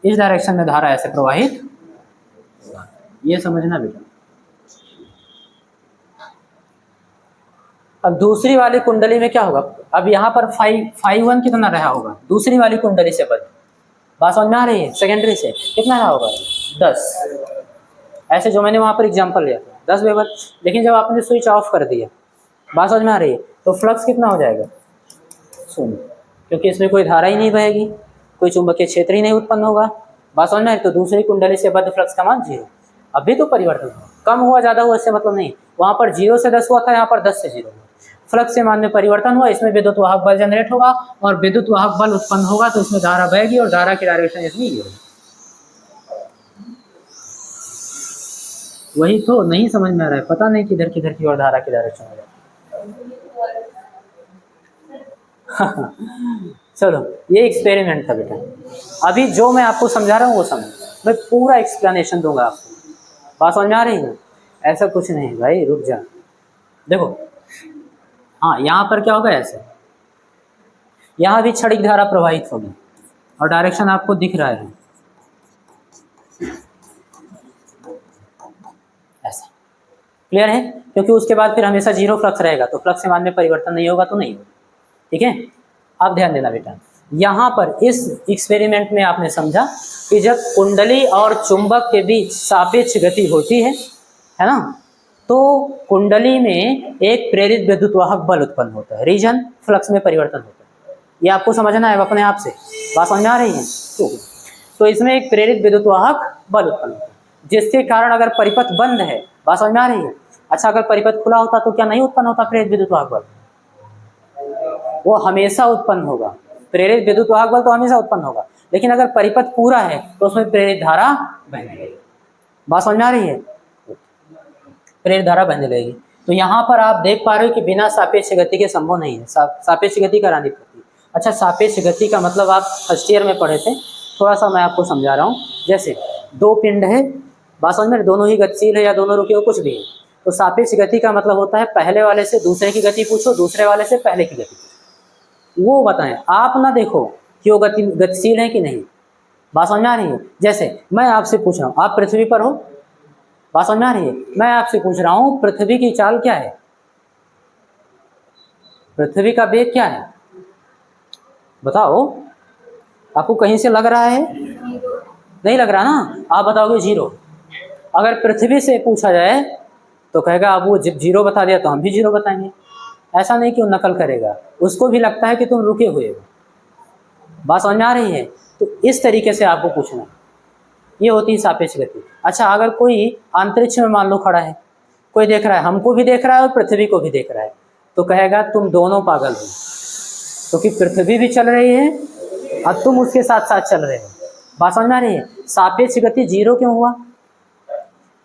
इस डायरेक्शन में धारा ऐसे प्रवाहित, ये समझना बेटा। अब दूसरी वाली कुंडली में क्या होगा, अब यहाँ पर 5 कितना रहा होगा, दूसरी वाली कुंडली से बद, बात समझ में आ रही है, सेकेंडरी से कितना रहा होगा 10, ऐसे जो मैंने वहाँ पर एग्जांपल लिया था 10 वेबर। लेकिन जब आपने स्विच ऑफ कर दिया, बात समझ में आ रही है, तो फ्लक्स कितना हो जाएगा 0, क्योंकि इसमें कोई धारा ही नहीं बहेगी, कोई चुंबकीय क्षेत्र ही नहीं उत्पन्न होगा, बात समझ में आ रही। तो दूसरी कुंडली से बद्ध फ्लक्स का मान 0। अभी तो परिवर्तन हुआ, कम हुआ ज़्यादा हुआ इससे मतलब नहीं, वहाँ पर 0 से 10 हुआ था, यहाँ पर 10 से 0 हुआ, फ्लक्स के मान में परिवर्तन हुआ, इसमें विद्युत वाहक बल जनरेट होगा और विद्युत वाहक बल उत्पन्न होगा, तो इसमें धारा बहेगी और धारा की डायरेक्शन इसमें ये होगी। वही तो नहीं समझ में आ रहा है, पता नहीं किधर किधर की और धारा की डायरेक्शन हो जाए। चलो ये एक्सपेरिमेंट था बेटा, अभी जो मैं आपको समझा रहा हूँ वो समझ, मैं पूरा एक्सप्लेनेशन दूंगा आपको, बात समझ में आ रही है, ऐसा कुछ नहीं भाई, रुक जा, देखो हाँ यहाँ पर क्या होगा, ऐसे यहाँ भी क्षणिक धारा प्रवाहित होगी और डायरेक्शन आपको दिख रहा है ऐसा, क्लियर है, क्योंकि उसके बाद फिर हमेशा 0 फ्लक्स रहेगा, तो फ्लक्स के मान में परिवर्तन नहीं होगा तो नहीं होगा, ठीक है। आप ध्यान देना बेटा, यहाँ पर इस एक्सपेरिमेंट में आपने समझा कि जब कुंडली और चुंबक के बीच सापेक्ष गति होती है ना, तो कुंडली में एक प्रेरित विद्युत वाहक बल उत्पन्न होता है, रीजन फ्लक्स में परिवर्तन होता है, ये आपको समझना है अपने आप से, बात समझ आ रही है। तो इसमें एक प्रेरित विद्युत वाहक बल उत्पन्न होता है, जिसके कारण अगर परिपथ बंद है, बात समझ में आ रही है, अच्छा अगर परिपथ खुला होता तो क्या नहीं उत्पन्न होता प्रेरित विद्युत वाहक बल, वो हमेशा उत्पन्न होगा, प्रेरित विद्युत वाहक बल तो हमेशा उत्पन्न होगा, लेकिन अगर परिपथ पूरा है तो उसमें प्रेरित धारा बहने लगेगी, बात समझ में आ रही है, प्रेरित धारा बहने लगेगी। तो यहाँ पर आप देख पा रहे हो कि बिना सापेक्ष गति के संभव नहीं है, सापेक्ष गति करानी पड़ती है। अच्छा सापेक्ष गति का मतलब आप फर्स्ट ईयर में पढ़े थे, थोड़ा सा मैं आपको समझा रहा हूँ, जैसे दो पिंड है, बात समझ में, दोनों ही गतिशील है या दोनों रुके हो, कुछ भी है, तो सापेक्ष गति का मतलब होता है पहले वाले से दूसरे की गति पूछो, दूसरे वाले से पहले की गति पूछो, वो बताएं, आप ना देखो कि वो गतिशील है कि नहीं, बात समझ में आ रही है। जैसे मैं आपसे पूछ रहा हूँ, आप पृथ्वी पर हो, बात समझ में आ रही है, मैं आपसे पूछ रहा हूँ पृथ्वी की चाल क्या है, पृथ्वी का वेग क्या है, बताओ, आपको कहीं से लग रहा है, नहीं लग रहा ना, आप बताओगे 0। अगर पृथ्वी से पूछा जाए तो कहेगा अब वो जब 0 बता दिया तो हम भी 0 बताएंगे, ऐसा नहीं कि वो नकल करेगा, उसको भी लगता है कि तुम रुके हुए हो, बात समझ में आ रही है। तो इस तरीके से आपको पूछना, ये होती है सापेक्ष गति। अच्छा अगर कोई अंतरिक्ष में मान लो खड़ा है, कोई देख रहा है, हमको भी देख रहा है और पृथ्वी को भी देख रहा है, तो कहेगा तुम दोनों पागल हो, क्योंकि पृथ्वी भी चल रही है और तुम उसके साथ साथ चल रहे हो, बात समझ में आ रही है। सापेक्ष गति 0 क्यों हुआ,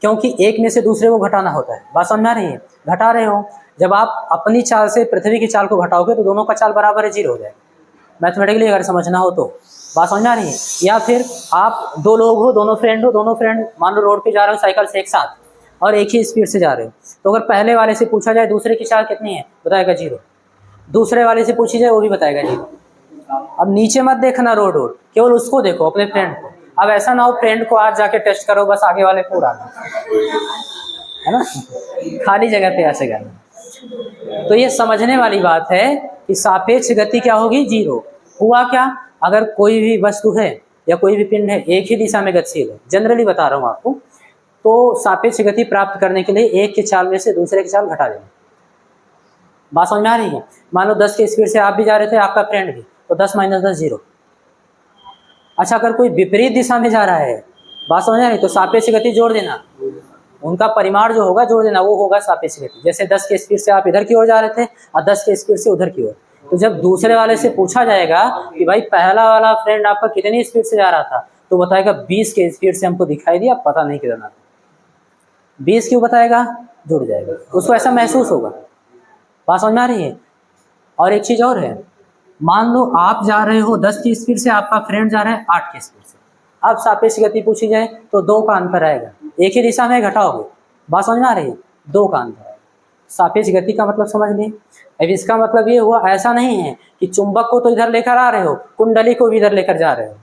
क्योंकि एक में से दूसरे को घटाना होता है, बात समझ में आ रही है, घटा रहे हो, जब आप अपनी चाल से पृथ्वी की चाल को घटाओगे तो दोनों का चाल बराबर है, 0 हो जाएगा, मैथमेटिकली अगर समझना हो तो, बात समझ में आ रही है। या फिर आप दो लोग हो, दोनों फ्रेंड मान लो रोड पे जा रहे हो साइकिल से एक साथ और एक ही स्पीड से जा रहे हो, तो अगर पहले वाले से पूछा जाए दूसरे की चाल कितनी है, बताएगा 0, दूसरे वाले से पूछी जाए वो भी बताएगा 0। अब नीचे मत देखना रोड, केवल उसको देखो, अपने फ्रेंड को। अब ऐसा ना हो फ्रेंड को आज जाके टेस्ट करो, बस आगे वाले को उड़ाना, है ना, खाली जगह पे ऐसे करना। तो ये समझने वाली बात है कि सापेक्ष गति क्या होगी, 0। हुआ क्या, अगर कोई भी वस्तु है या कोई भी पिंड है एक ही दिशा में गतिशील है, जनरली बता रहा हूँ आपको, तो सापेक्ष गति प्राप्त करने के लिए एक की चाल में से दूसरे की चाल घटा देना, बात समझ में आ रही है। मान लो 10 की स्पीड से आप भी जा रहे थे, आपका फ्रेंड भी, तो 10 - 10 0। अच्छा अगर कोई विपरीत दिशा में जा रहा है, बात समझ आ रही, तो सापेक्ष गति जोड़ देना, उनका परिमाण जो होगा जोड़ देना, वो होगा सापेक्ष गति। जैसे 10 की स्पीड से आप इधर की ओर जा रहे थे और 10 की स्पीड से उधर की ओर, तो जब दूसरे वाले से पूछा जाएगा कि भाई पहला वाला फ्रेंड आपका कितनी स्पीड से जा रहा था, तो बताएगा 20 के स्पीड से हमको दिखाई दिया, पता नहीं कितना, 20 क्यों बताएगा, जुड़ जाएगा, उसको ऐसा महसूस होगा। बात समझ में आ रही है। और एक चीज़ और है, मान लो आप जा रहे हो 10 की स्पीड से, आपका फ्रेंड जा रहा है 8 की स्पीड से, अब सापेक्ष गति पूछी जाए तो 2 का अंतर आएगा, एक ही दिशा में घटाओगे। बात समझ में आ रही है, 2 का अंतर आएगा। सापेक्ष गति का मतलब समझ लें। अब इसका मतलब ये हुआ, ऐसा नहीं है कि चुंबक को तो इधर लेकर आ रहे हो, कुंडली को भी इधर लेकर जा रहे हो,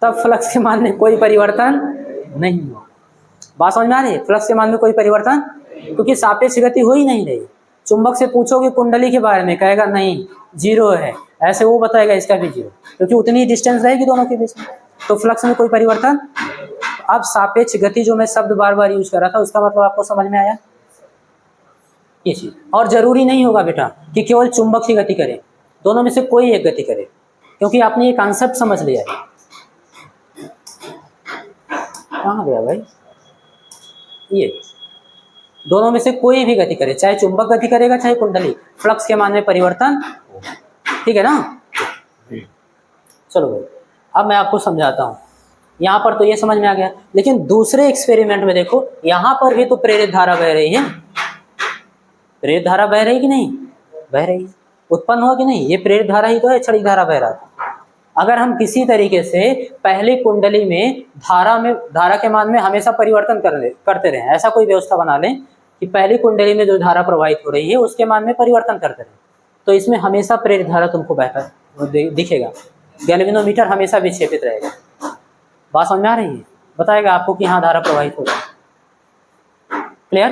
तब फ्लक्स के मान में कोई परिवर्तन नहीं होगा। बात समझ में आ रही है, फ्लक्स के मान में कोई परिवर्तन, क्योंकि सापेक्ष गति हो ही नहीं रही। चुंबक से पूछोगे कुंडली के बारे में, कहेगा नहीं 0 है, ऐसे वो बताएगा इसका भी 0, क्योंकि उतनी डिस्टेंस रहेगी दोनों के बीच में, तो फ्लक्स में कोई परिवर्तन। अब सापेक्ष गति जो मैं शब्द बार बार यूज कर रहा था, उसका मतलब आपको समझ में आया ये चीज। और जरूरी नहीं होगा बेटा कि केवल चुंबक की गति करे, दोनों में से कोई एक गति करे, क्योंकि आपने ये कॉन्सेप्ट समझ लिया है। कहाँ गया भाई, ये दोनों में से कोई भी गति करे, चाहे चुंबक गति करेगा चाहे कुंडली, फ्लक्स के मान में परिवर्तन, ठीक है ना। चलो भाई, अब मैं आपको समझाता हूँ। यहाँ पर तो ये समझ में आ गया, लेकिन दूसरे एक्सपेरिमेंट में देखो, यहाँ पर भी तो प्रेरित धारा बह रही है। प्रेरित धारा बह रही कि नहीं, बह रही, उत्पन्न हुआ कि नहीं, ये प्रेरित धारा ही तो है, क्षणिक धारा बह रहा था। अगर हम किसी तरीके से पहली कुंडली में धारा के मान में हमेशा परिवर्तन करते रहें, ऐसा कोई व्यवस्था बना लें कि पहली कुंडली में जो धारा प्रवाहित हो रही है उसके मान में परिवर्तन करते रहें, तो इसमें हमेशा प्रेरित धारा तुमको बहता दिखेगा, गैल्वेनोमीटर हमेशा विक्षेपित रहेगा। बात समझ में आ रही है, बताएगा आपको कि हाँ धारा प्रवाहित हो रही है। क्लियर,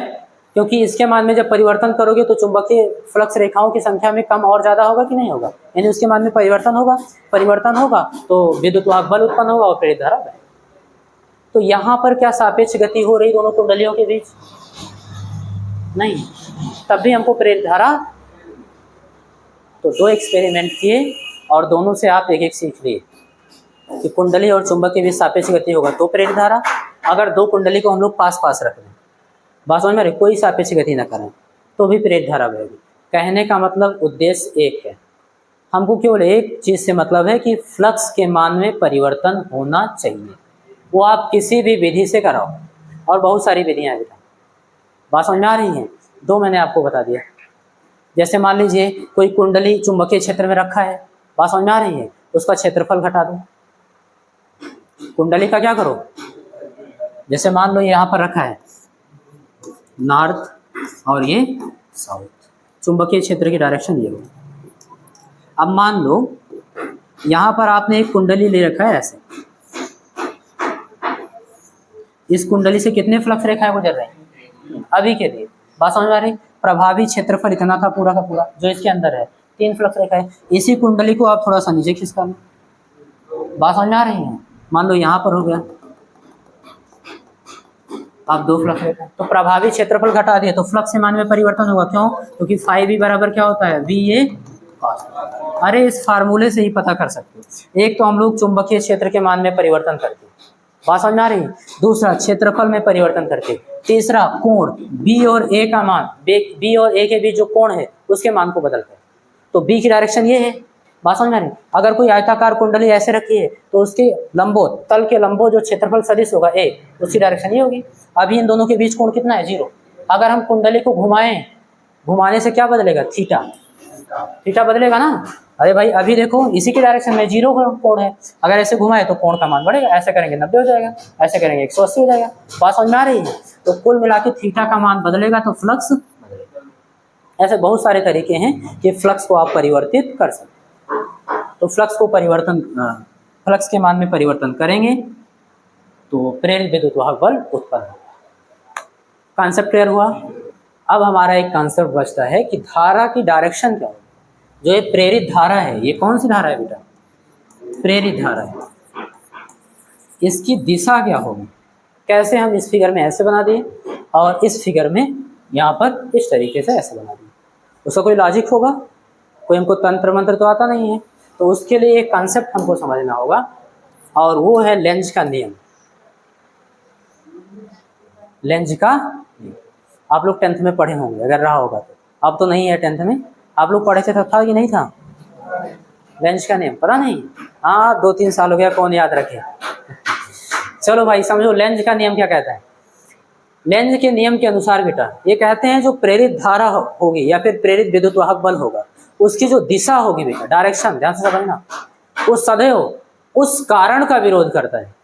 क्योंकि इसके मान में जब परिवर्तन करोगे तो चुंबकीय फ्लक्स रेखाओं की संख्या में कम और ज़्यादा होगा कि नहीं होगा, यानी उसके मान में परिवर्तन होगा, परिवर्तन होगा तो विद्युत वाहक बल उत्पन्न होगा और प्रेरित धारा बहेगी। तो यहाँ पर क्या सापेक्ष गति हो रही दोनों कुंडलियों के बीच, नहीं, तब भी हमको प्रेरित धारा। तो 2 एक्सपेरिमेंट किए और दोनों से आप एक एक सीख लिए कि कुंडली और चुंबक के बीच सापेक्ष गति होगा तो प्रेरित धारा, अगर 2 कुंडली को हम लोग पास पास रख लें, बात समझ में आ रही, कोई सापेक्ष गति ना करें तो भी प्रेरित धारा बहेगी। कहने का मतलब उद्देश्य एक है, हमको केवल एक चीज़ से मतलब है कि फ्लक्स के मान में परिवर्तन होना चाहिए, वो आप किसी भी विधि से कराओ, और बहुत सारी विधियाँ हैं। बात समझ में आ रही हैं, 2 मैंने आपको बता दिया। जैसे मान लीजिए कोई कुंडली चुंबकीय क्षेत्र में रखा है, बात समझ में आ रही है, उसका क्षेत्रफल घटा दो। कुंडली का क्या करो, जैसे मान लो यहाँ पर रखा है नॉर्थ और ये साउथ, चुंबकीय क्षेत्र की डायरेक्शन ये हो। अब मान लो यहाँ पर आपने एक कुंडली ले रखा है ऐसे, इस कुंडली से कितने फ्लक्स रेखाएं गुजर रहे हैं अभी के लिए, बात समझ में आ रही, प्रभावी क्षेत्रफल इतना था पूरा का पूरा जो इसके अंदर है, 3 फ्लक्स रेखाएं। इसी कुंडली को आप थोड़ा सा नीचे खिसका लो, बात समझ में आ रही है, मान लो यहाँ पर हो गया, आप 2 फ्लक्स रेखा, तो प्रभावी क्षेत्रफल घटा दिए तो फ्लक्स के मान में परिवर्तन होगा। क्यों, क्योंकि फाई बराबर क्या होता है, VA cos। अरे इस फार्मूले से ही पता कर सकते हो। एक तो हम लोग चुंबकीय क्षेत्र के मान में परिवर्तन करते, बात समझ में आ रही, दूसरा क्षेत्रफल में परिवर्तन करते, तीसरा कोण B और A का मान, B और A के बीच जो कोण है उसके मान को बदलते, तो B की डायरेक्शन ये है। बात समझ में आ रही, अगर कोई आयताकार कुंडली ऐसे रखी है तो उसके लंबोत, तल के लंबोत जो क्षेत्रफल सदिश होगा A, उसकी डायरेक्शन ये होगी। अभी इन दोनों के बीच कोण कितना है, 0। अगर हम कुंडली को घुमाएं, घुमाने से क्या बदलेगा, थीटा बदलेगा ना। अरे भाई अभी देखो इसी की डायरेक्शन में 0 कोण है, अगर ऐसे घुमाए तो कोण का मान बढ़ेगा, ऐसे करेंगे 90 हो जाएगा, ऐसे करेंगे 180 हो जाएगा। बात समझ में आ रही है, तो कुल मिला के थीटा का मान बदलेगा तो फ्लक्स बदलेगा। ऐसे बहुत सारे तरीके हैं कि फ्लक्स को आप परिवर्तित कर सकते। तो फ्लक्स के मान में परिवर्तन करेंगे तो प्रेरित विद्युत वाहक बल उत्पन्न होगा। कॉन्सेप्ट क्लियर हुआ। अब हमारा एक कॉन्सेप्ट बचता है कि धारा की डायरेक्शन क्या होगी। जो ये प्रेरित धारा है, ये कौन सी धारा है बेटा, प्रेरित धारा है, इसकी दिशा क्या होगी। कैसे, हम इस फिगर में ऐसे बना दिए और इस फिगर में यहाँ पर इस तरीके से ऐसे बना दिए, उसका कोई लॉजिक होगा, कोई हमको तंत्र मंत्र तो आता नहीं है, तो उसके लिए एक कॉन्सेप्ट हमको समझना होगा और वो है लेंज का नियम। लेंज का, आप लोग 10th में पढ़े होंगे अगर रहा होगा तो, अब तो नहीं है 10th में, आप लोग पढ़े थे तब था कि नहीं था, लेंज का नियम पता नहीं, हाँ 2-3 साल हो गया, कौन याद रखे। चलो भाई समझो लेंज का नियम क्या कहता है। लेंज के नियम के अनुसार बेटा ये कहते हैं जो प्रेरित धारा होगी या फिर प्रेरित विद्युत वाहक बल होगा, उसकी जो दिशा होगी बेटा, डायरेक्शन, ध्यान से समझना, वो सदैव उस कारण का विरोध करता है।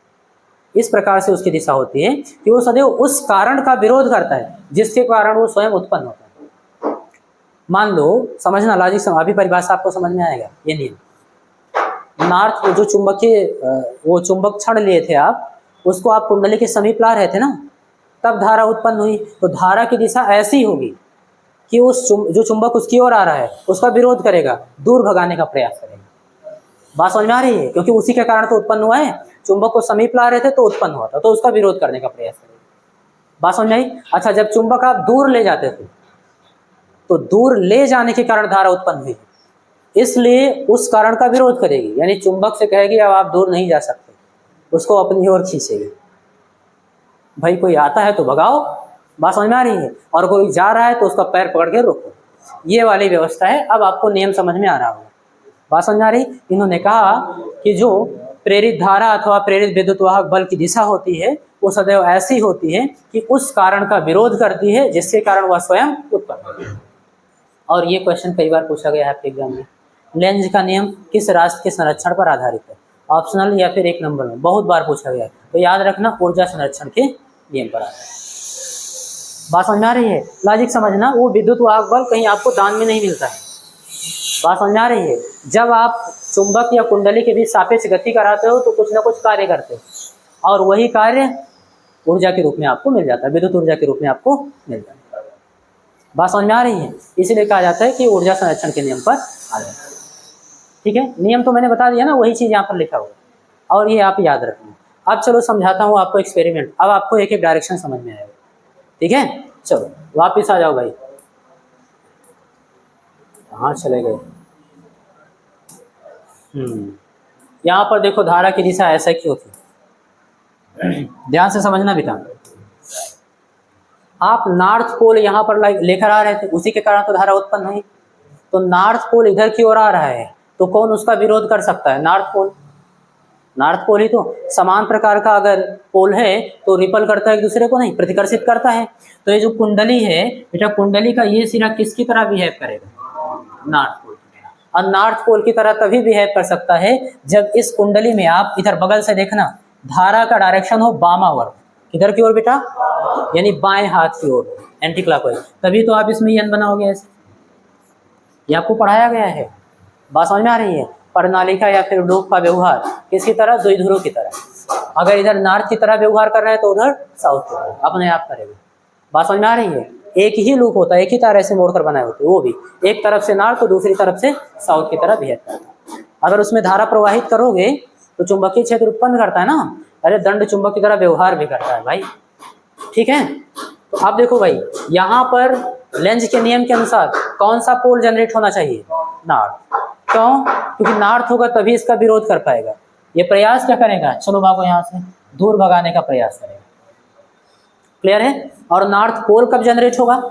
इस प्रकार से उसकी दिशा होती है कि वो सदैव उस कारण का विरोध करता है जिसके कारण वो स्वयं उत्पन्न होता है। मान लो, समझना, लॉजिक समझ, अभी परिभाषा आपको समझ में आएगा। ये नियम नॉर्थ जो चुंबकीय वो चुंबक क्षण लिए थे आप, उसको आप कुंडली के समीप ला रहे थे ना, तब धारा उत्पन्न हुई। तो धारा की दिशा ऐसी होगी कि उस जो चुंबक उसकी ओर आ रहा है उसका विरोध करेगा, दूर भगाने का प्रयास करेगा। बात समझ में आ रही है? क्योंकि उसी के कारण तो उत्पन्न हुआ है, चुंबक को समीप ला रहे थे तो उत्पन्न हुआ था, तो उसका विरोध करने का प्रयास करेगा। बात समझ में आई? अच्छा, जब चुंबक आप दूर ले जाते थे तो दूर ले जाने के कारण धारा उत्पन्न हुई, इसलिए उस कारण का विरोध करेगी, यानी चुंबक से कहेगी अब आप दूर नहीं जा सकते, उसको अपनी ओर खींचेगी। भाई कोई आता है तो भगाओ, बात समझ में आ रही है, और कोई जा रहा है तो उसका पैर पकड़ के रोको। ये वाली व्यवस्था है। अब आपको नियम समझ में आ रहा होगा, बात समझ में आ रही। इन्होंने कहा कि जो प्रेरित धारा अथवा प्रेरित विद्युत वाहक बल की दिशा होती है वो सदैव ऐसी होती है कि उस कारण का विरोध करती है जिसके कारण वह स्वयं उत्पन्न होती है। और ये क्वेश्चन कई बार पूछा गया है आपके एग्जाम में। लेंज का नियम किस राष्ट्र के संरक्षण पर आधारित है? ऑप्शनल या फिर एक नंबर में, बहुत बार पूछा गया है, तो याद रखना ऊर्जा संरक्षण के नियम पर आधारित। बात समझ में आ रही है? लॉजिक समझना, वो विद्युत वाहक बल कहीं आपको दान में नहीं मिलता है। बात समझ में आ रही है? जब आप चुंबक या कुंडली के बीच सापेक्ष गति कराते हो तो कुछ ना कुछ कार्य करते हो, और वही कार्य ऊर्जा के रूप में आपको मिल जाता है, विद्युत ऊर्जा के रूप में आपको मिल जाता है। बात समझ में आ रही है? इसीलिए कहा जाता है कि ऊर्जा संरक्षण के नियम पर आधारित। ठीक है, नियम तो मैंने बता दिया ना, वही चीज यहाँ पर लिखा हुआ है, और ये आप याद रखना। अब चलो समझाता हूँ आपको एक्सपेरिमेंट। अब आपको एक एक डायरेक्शन समझ में आएगा। ठीक है, चलो वापिस आ जाओ भाई। कहाँ चले गए? यहाँ पर देखो धारा की दिशा ऐसा क्यों थी, ध्यान से समझना बेटा। आप नॉर्थ पोल यहाँ पर लेकर आ रहे थे, उसी के कारण तो धारा उत्पन्न हुई। तो नॉर्थ पोल इधर की ओर आ रहा है तो कौन उसका विरोध कर सकता है? North pole. नॉर्थ पोल ही तो समान प्रकार का अगर पोल है तो रिपल करता है एक दूसरे को, नहीं प्रतिकर्षित करता है। तो ये जो कुंडली है बेटा, कुंडली का ये सिरा किसकी तरह बिहेव करेगा? नॉर्थ पोल की तरह। और नॉर्थ पोल की तरह तभी बिहेव कर सकता है जब इस कुंडली में आप इधर बगल से देखना, धारा का डायरेक्शन हो वामावर्त। किधर की ओर बेटा? यानी बाएं हाथ की ओर, एंटी क्लॉकवाइज। तभी तो आप इसमें एन बनाओगे ऐसे, ये आपको पढ़ाया गया है। बात समझ में आ रही है? प्रणाली का या फिर लूप का व्यवहार किसकी तरह? द्विध्रुव की तरह। अगर इधर नॉर्थ की तरह व्यवहार कर रहे हैं तो उधर साउथ की तरह अपने आप करेगा। बात समझ में आ रही है? एक ही लूप होता है, एक ही तार ऐसे मोड़कर बनाए होते हैं, वो भी एक तरफ से नॉर्थ तो दूसरी तरफ से साउथ की तरह बिहेव करता है। अगर उसमें धारा प्रवाहित करोगे तो चुंबकीय क्षेत्र उत्पन्न करता है ना, अरे दंड चुंबक की तरह व्यवहार भी करता है भाई। ठीक है, तो अब देखो भाई, यहाँ पर लेंज के नियम के अनुसार कौन सा पोल जनरेट होना चाहिए? नॉर्थ। क्यों? क्योंकि नॉर्थ होगा तभी इसका विरोध कर पाएगा। ये प्रयास क्या करेगा? चलो बाबू यहाँ से दूर भगाने का प्रयास करेगा। क्लियर है? और नॉर्थ पोल कब जनरेट होगा?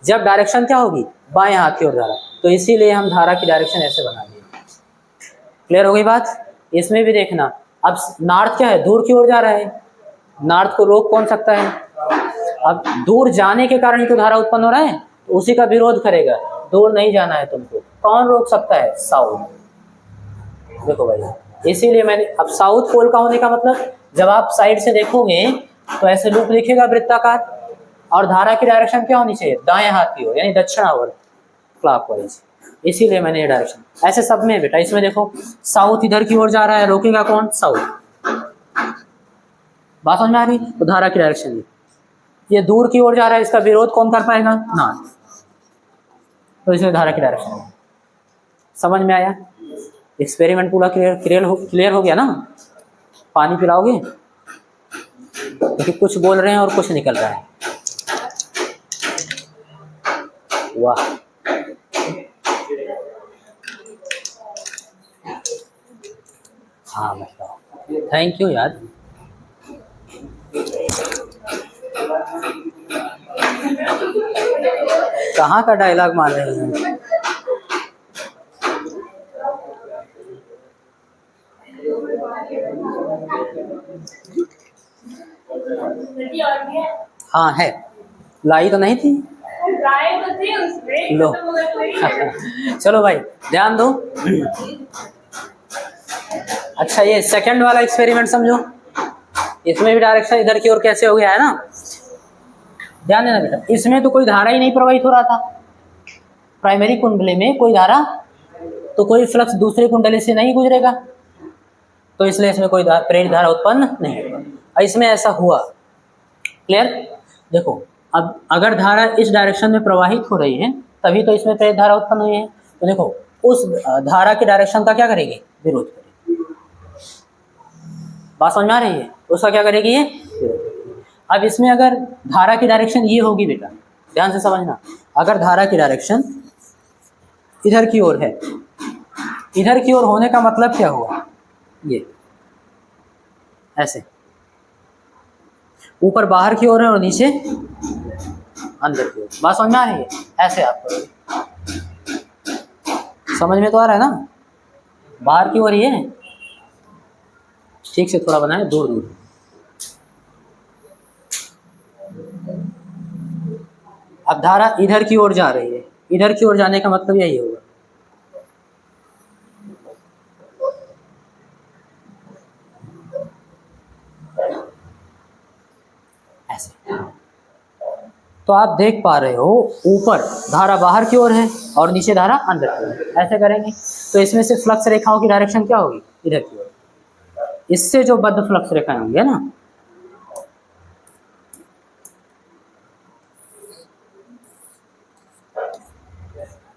जब डायरेक्शन क्या होगी? बाएं हाथ की ओर धारा। तो इसीलिए हम धारा की डायरेक्शन ऐसे बना दिए। क्लियर हो गई बात? इसमें भी देखना, अब नॉर्थ क्या है? दूर की ओर जा रहा है, नॉर्थ को रोक कौन सकता है? अब दूर जाने के कारण ही तो धारा उत्पन्न हो रहा है, तो उसी का विरोध करेगा। दूर नहीं जाना है तुमको, कौन रोक सकता है? साउथ। देखो भाई, इसीलिए मैंने, अब साउथ पोल का होने का मतलब, जब आप साइड से देखोगे तो ऐसे लूप दिखेगा वृत्ताकार, और धारा की डायरेक्शन क्या होनी चाहिए? दाएं हाथ की ओर, यानी दक्षिणावर्त, क्लॉकवाइज। इसीलिए मैंने ये डायरेक्शन ऐसे सब में बेटा। इसमें देखो साउथ इधर की ओर जा रहा है, रोकेगा कौन? साउथ। बात समझ में आ रही? तो धारा की डायरेक्शन ये दूर की ओर जा रहा है, इसका विरोध कौन कर पाएगा? नॉर्थ। तो इसमें धारा की डायरेक्शन समझ में आया? एक्सपेरिमेंट पूरा क्लियर हो गया ना? पानी पिलाओगे? क्योंकि कुछ बोल रहे हैं और कुछ निकल रहा है। वाह, हाँ मतलब थैंक यू यार। कहाँ का डायलॉग मार रहे हैं? हाँ है, लाई तो नहीं थी,
ड्राई तो थी उसमें,
लो
खत्म हो गया थोड़ी।
चलो भाई ध्यान दो। अच्छा ये सेकंड वाला एक्सपेरिमेंट समझो, इसमें भी डायरेक्शन इधर की ओर कैसे हो गया है ना, ध्यान देना बेटा। इसमें तो कोई धारा ही नहीं प्रवाहित हो रहा था, प्राइमरी कुंडली में कोई धारा, तो कोई फ्लक्स दूसरी कुंडली से नहीं गुजरेगा, तो इसलिए इसमें कोई प्रेरित धारा उत्पन्न नहीं होगा। और इसमें ऐसा हुआ, क्लियर। देखो अब अगर धारा इस डायरेक्शन में प्रवाहित हो रही है तभी तो इसमें प्रेरित धारा उत्पन्न हुई है, तो देखो उस धारा की डायरेक्शन का क्या करेगी, विरोध करेगी। बात समझ में आ रही है, उसका क्या करेगी ये विरोध करेगी। अब इसमें अगर धारा की डायरेक्शन ये होगी बेटा, ध्यान से समझना, अगर धारा की डायरेक्शन इधर की ओर है, इधर की ओर होने का मतलब क्या हुआ, ये ऐसे ऊपर बाहर की ओर है और नीचे अंदर की ओर। बात समझ में आ रही है, ऐसे आप करोगे, समझ में तो आ रहा है ना, बाहर की ओर ही है, ठीक से थोड़ा बनाए दूर दूर। अब धारा इधर की ओर जा रही है, इधर की ओर जाने का मतलब यही होगा, ऐसे। तो आप देख पा रहे हो ऊपर धारा बाहर की ओर है और नीचे धारा अंदर की ओर है, ऐसे करेंगे तो इसमें से फ्लक्स रेखाओं की डायरेक्शन क्या होगी, इधर की ओर। इससे जो बद्ध फ्लक्स रेखाएं होंगे ना,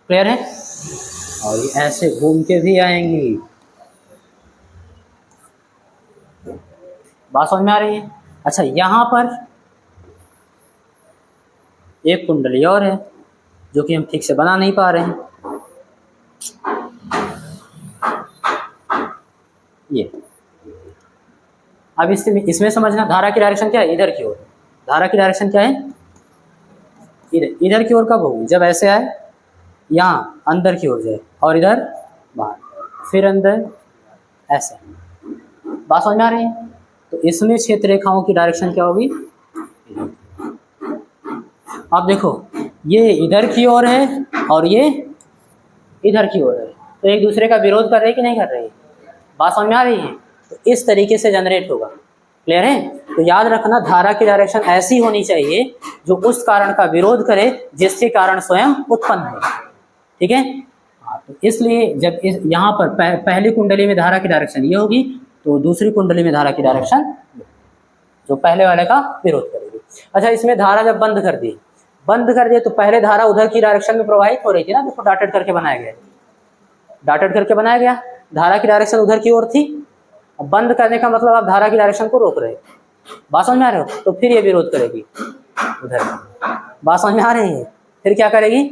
क्लियर है, और ये ऐसे घूम के भी आएंगी। बात समझ में आ रही है। अच्छा यहाँ पर एक कुंडली और है जो कि हम ठीक से बना नहीं पा रहे हैं, ये। अब इसमें समझना धारा की डायरेक्शन क्या है, इधर की ओर। धारा की डायरेक्शन क्या है, इधर। इधर की ओर कब होगी, जब ऐसे आए, यहाँ अंदर की ओर जाए और इधर बाहर, फिर अंदर, ऐसे। बात समझ में आ रही है। तो इसमें क्षेत्र रेखाओं की डायरेक्शन क्या होगी, अब देखो ये इधर की ओर है और ये इधर की ओर है, तो एक दूसरे का विरोध कर रहे हैं कि नहीं कर रहे हैं। बात समझ में आ रही है। तो इस तरीके से जनरेट होगा, क्लियर है। तो याद रखना धारा की डायरेक्शन ऐसी होनी चाहिए जो उस कारण का विरोध करे जिसके कारण स्वयं उत्पन्न हो, ठीक है। तो इसलिए जब यहाँ पर पहली कुंडली में धारा की डायरेक्शन ये होगी, तो दूसरी कुंडली में धारा की डायरेक्शन जो पहले वाले का विरोध करेगी। अच्छा इसमें धारा जब बंद कर दिए तो पहले धारा उधर की डायरेक्शन में प्रवाहित हो रही थी ना, देखो डॉटेड करके बनाया गया, डॉटेड करके बनाया गया, धारा की डायरेक्शन उधर की ओर थी। अब बंद करने का मतलब आप धारा की डायरेक्शन को रोक रहे, बात समझ में आ रहे हो, तो फिर ये विरोध करेगी उधर। बात समझ में आ रही है। फिर क्या करेगी,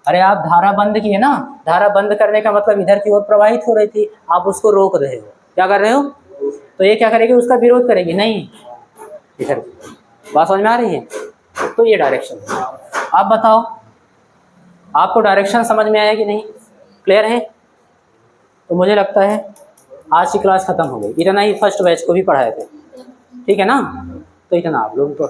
अरे आप धारा बंद किए ना, धारा बंद करने का मतलब इधर की ओर प्रवाहित हो रही थी, आप उसको रोक रहे हो, क्या कर रहे हो, तो ये क्या करेगी, उसका विरोध करेगी, नहीं इधर। बात समझ में आ रही है। तो ये डायरेक्शन है। आप बताओ आपको डायरेक्शन समझ में आया कि नहीं, क्लियर है। तो मुझे लगता है आज की क्लास खत्म हो गई, इतना ही फर्स्ट बैच को भी पढ़ाए थे, ठीक है ना। तो इतना आप लोग तो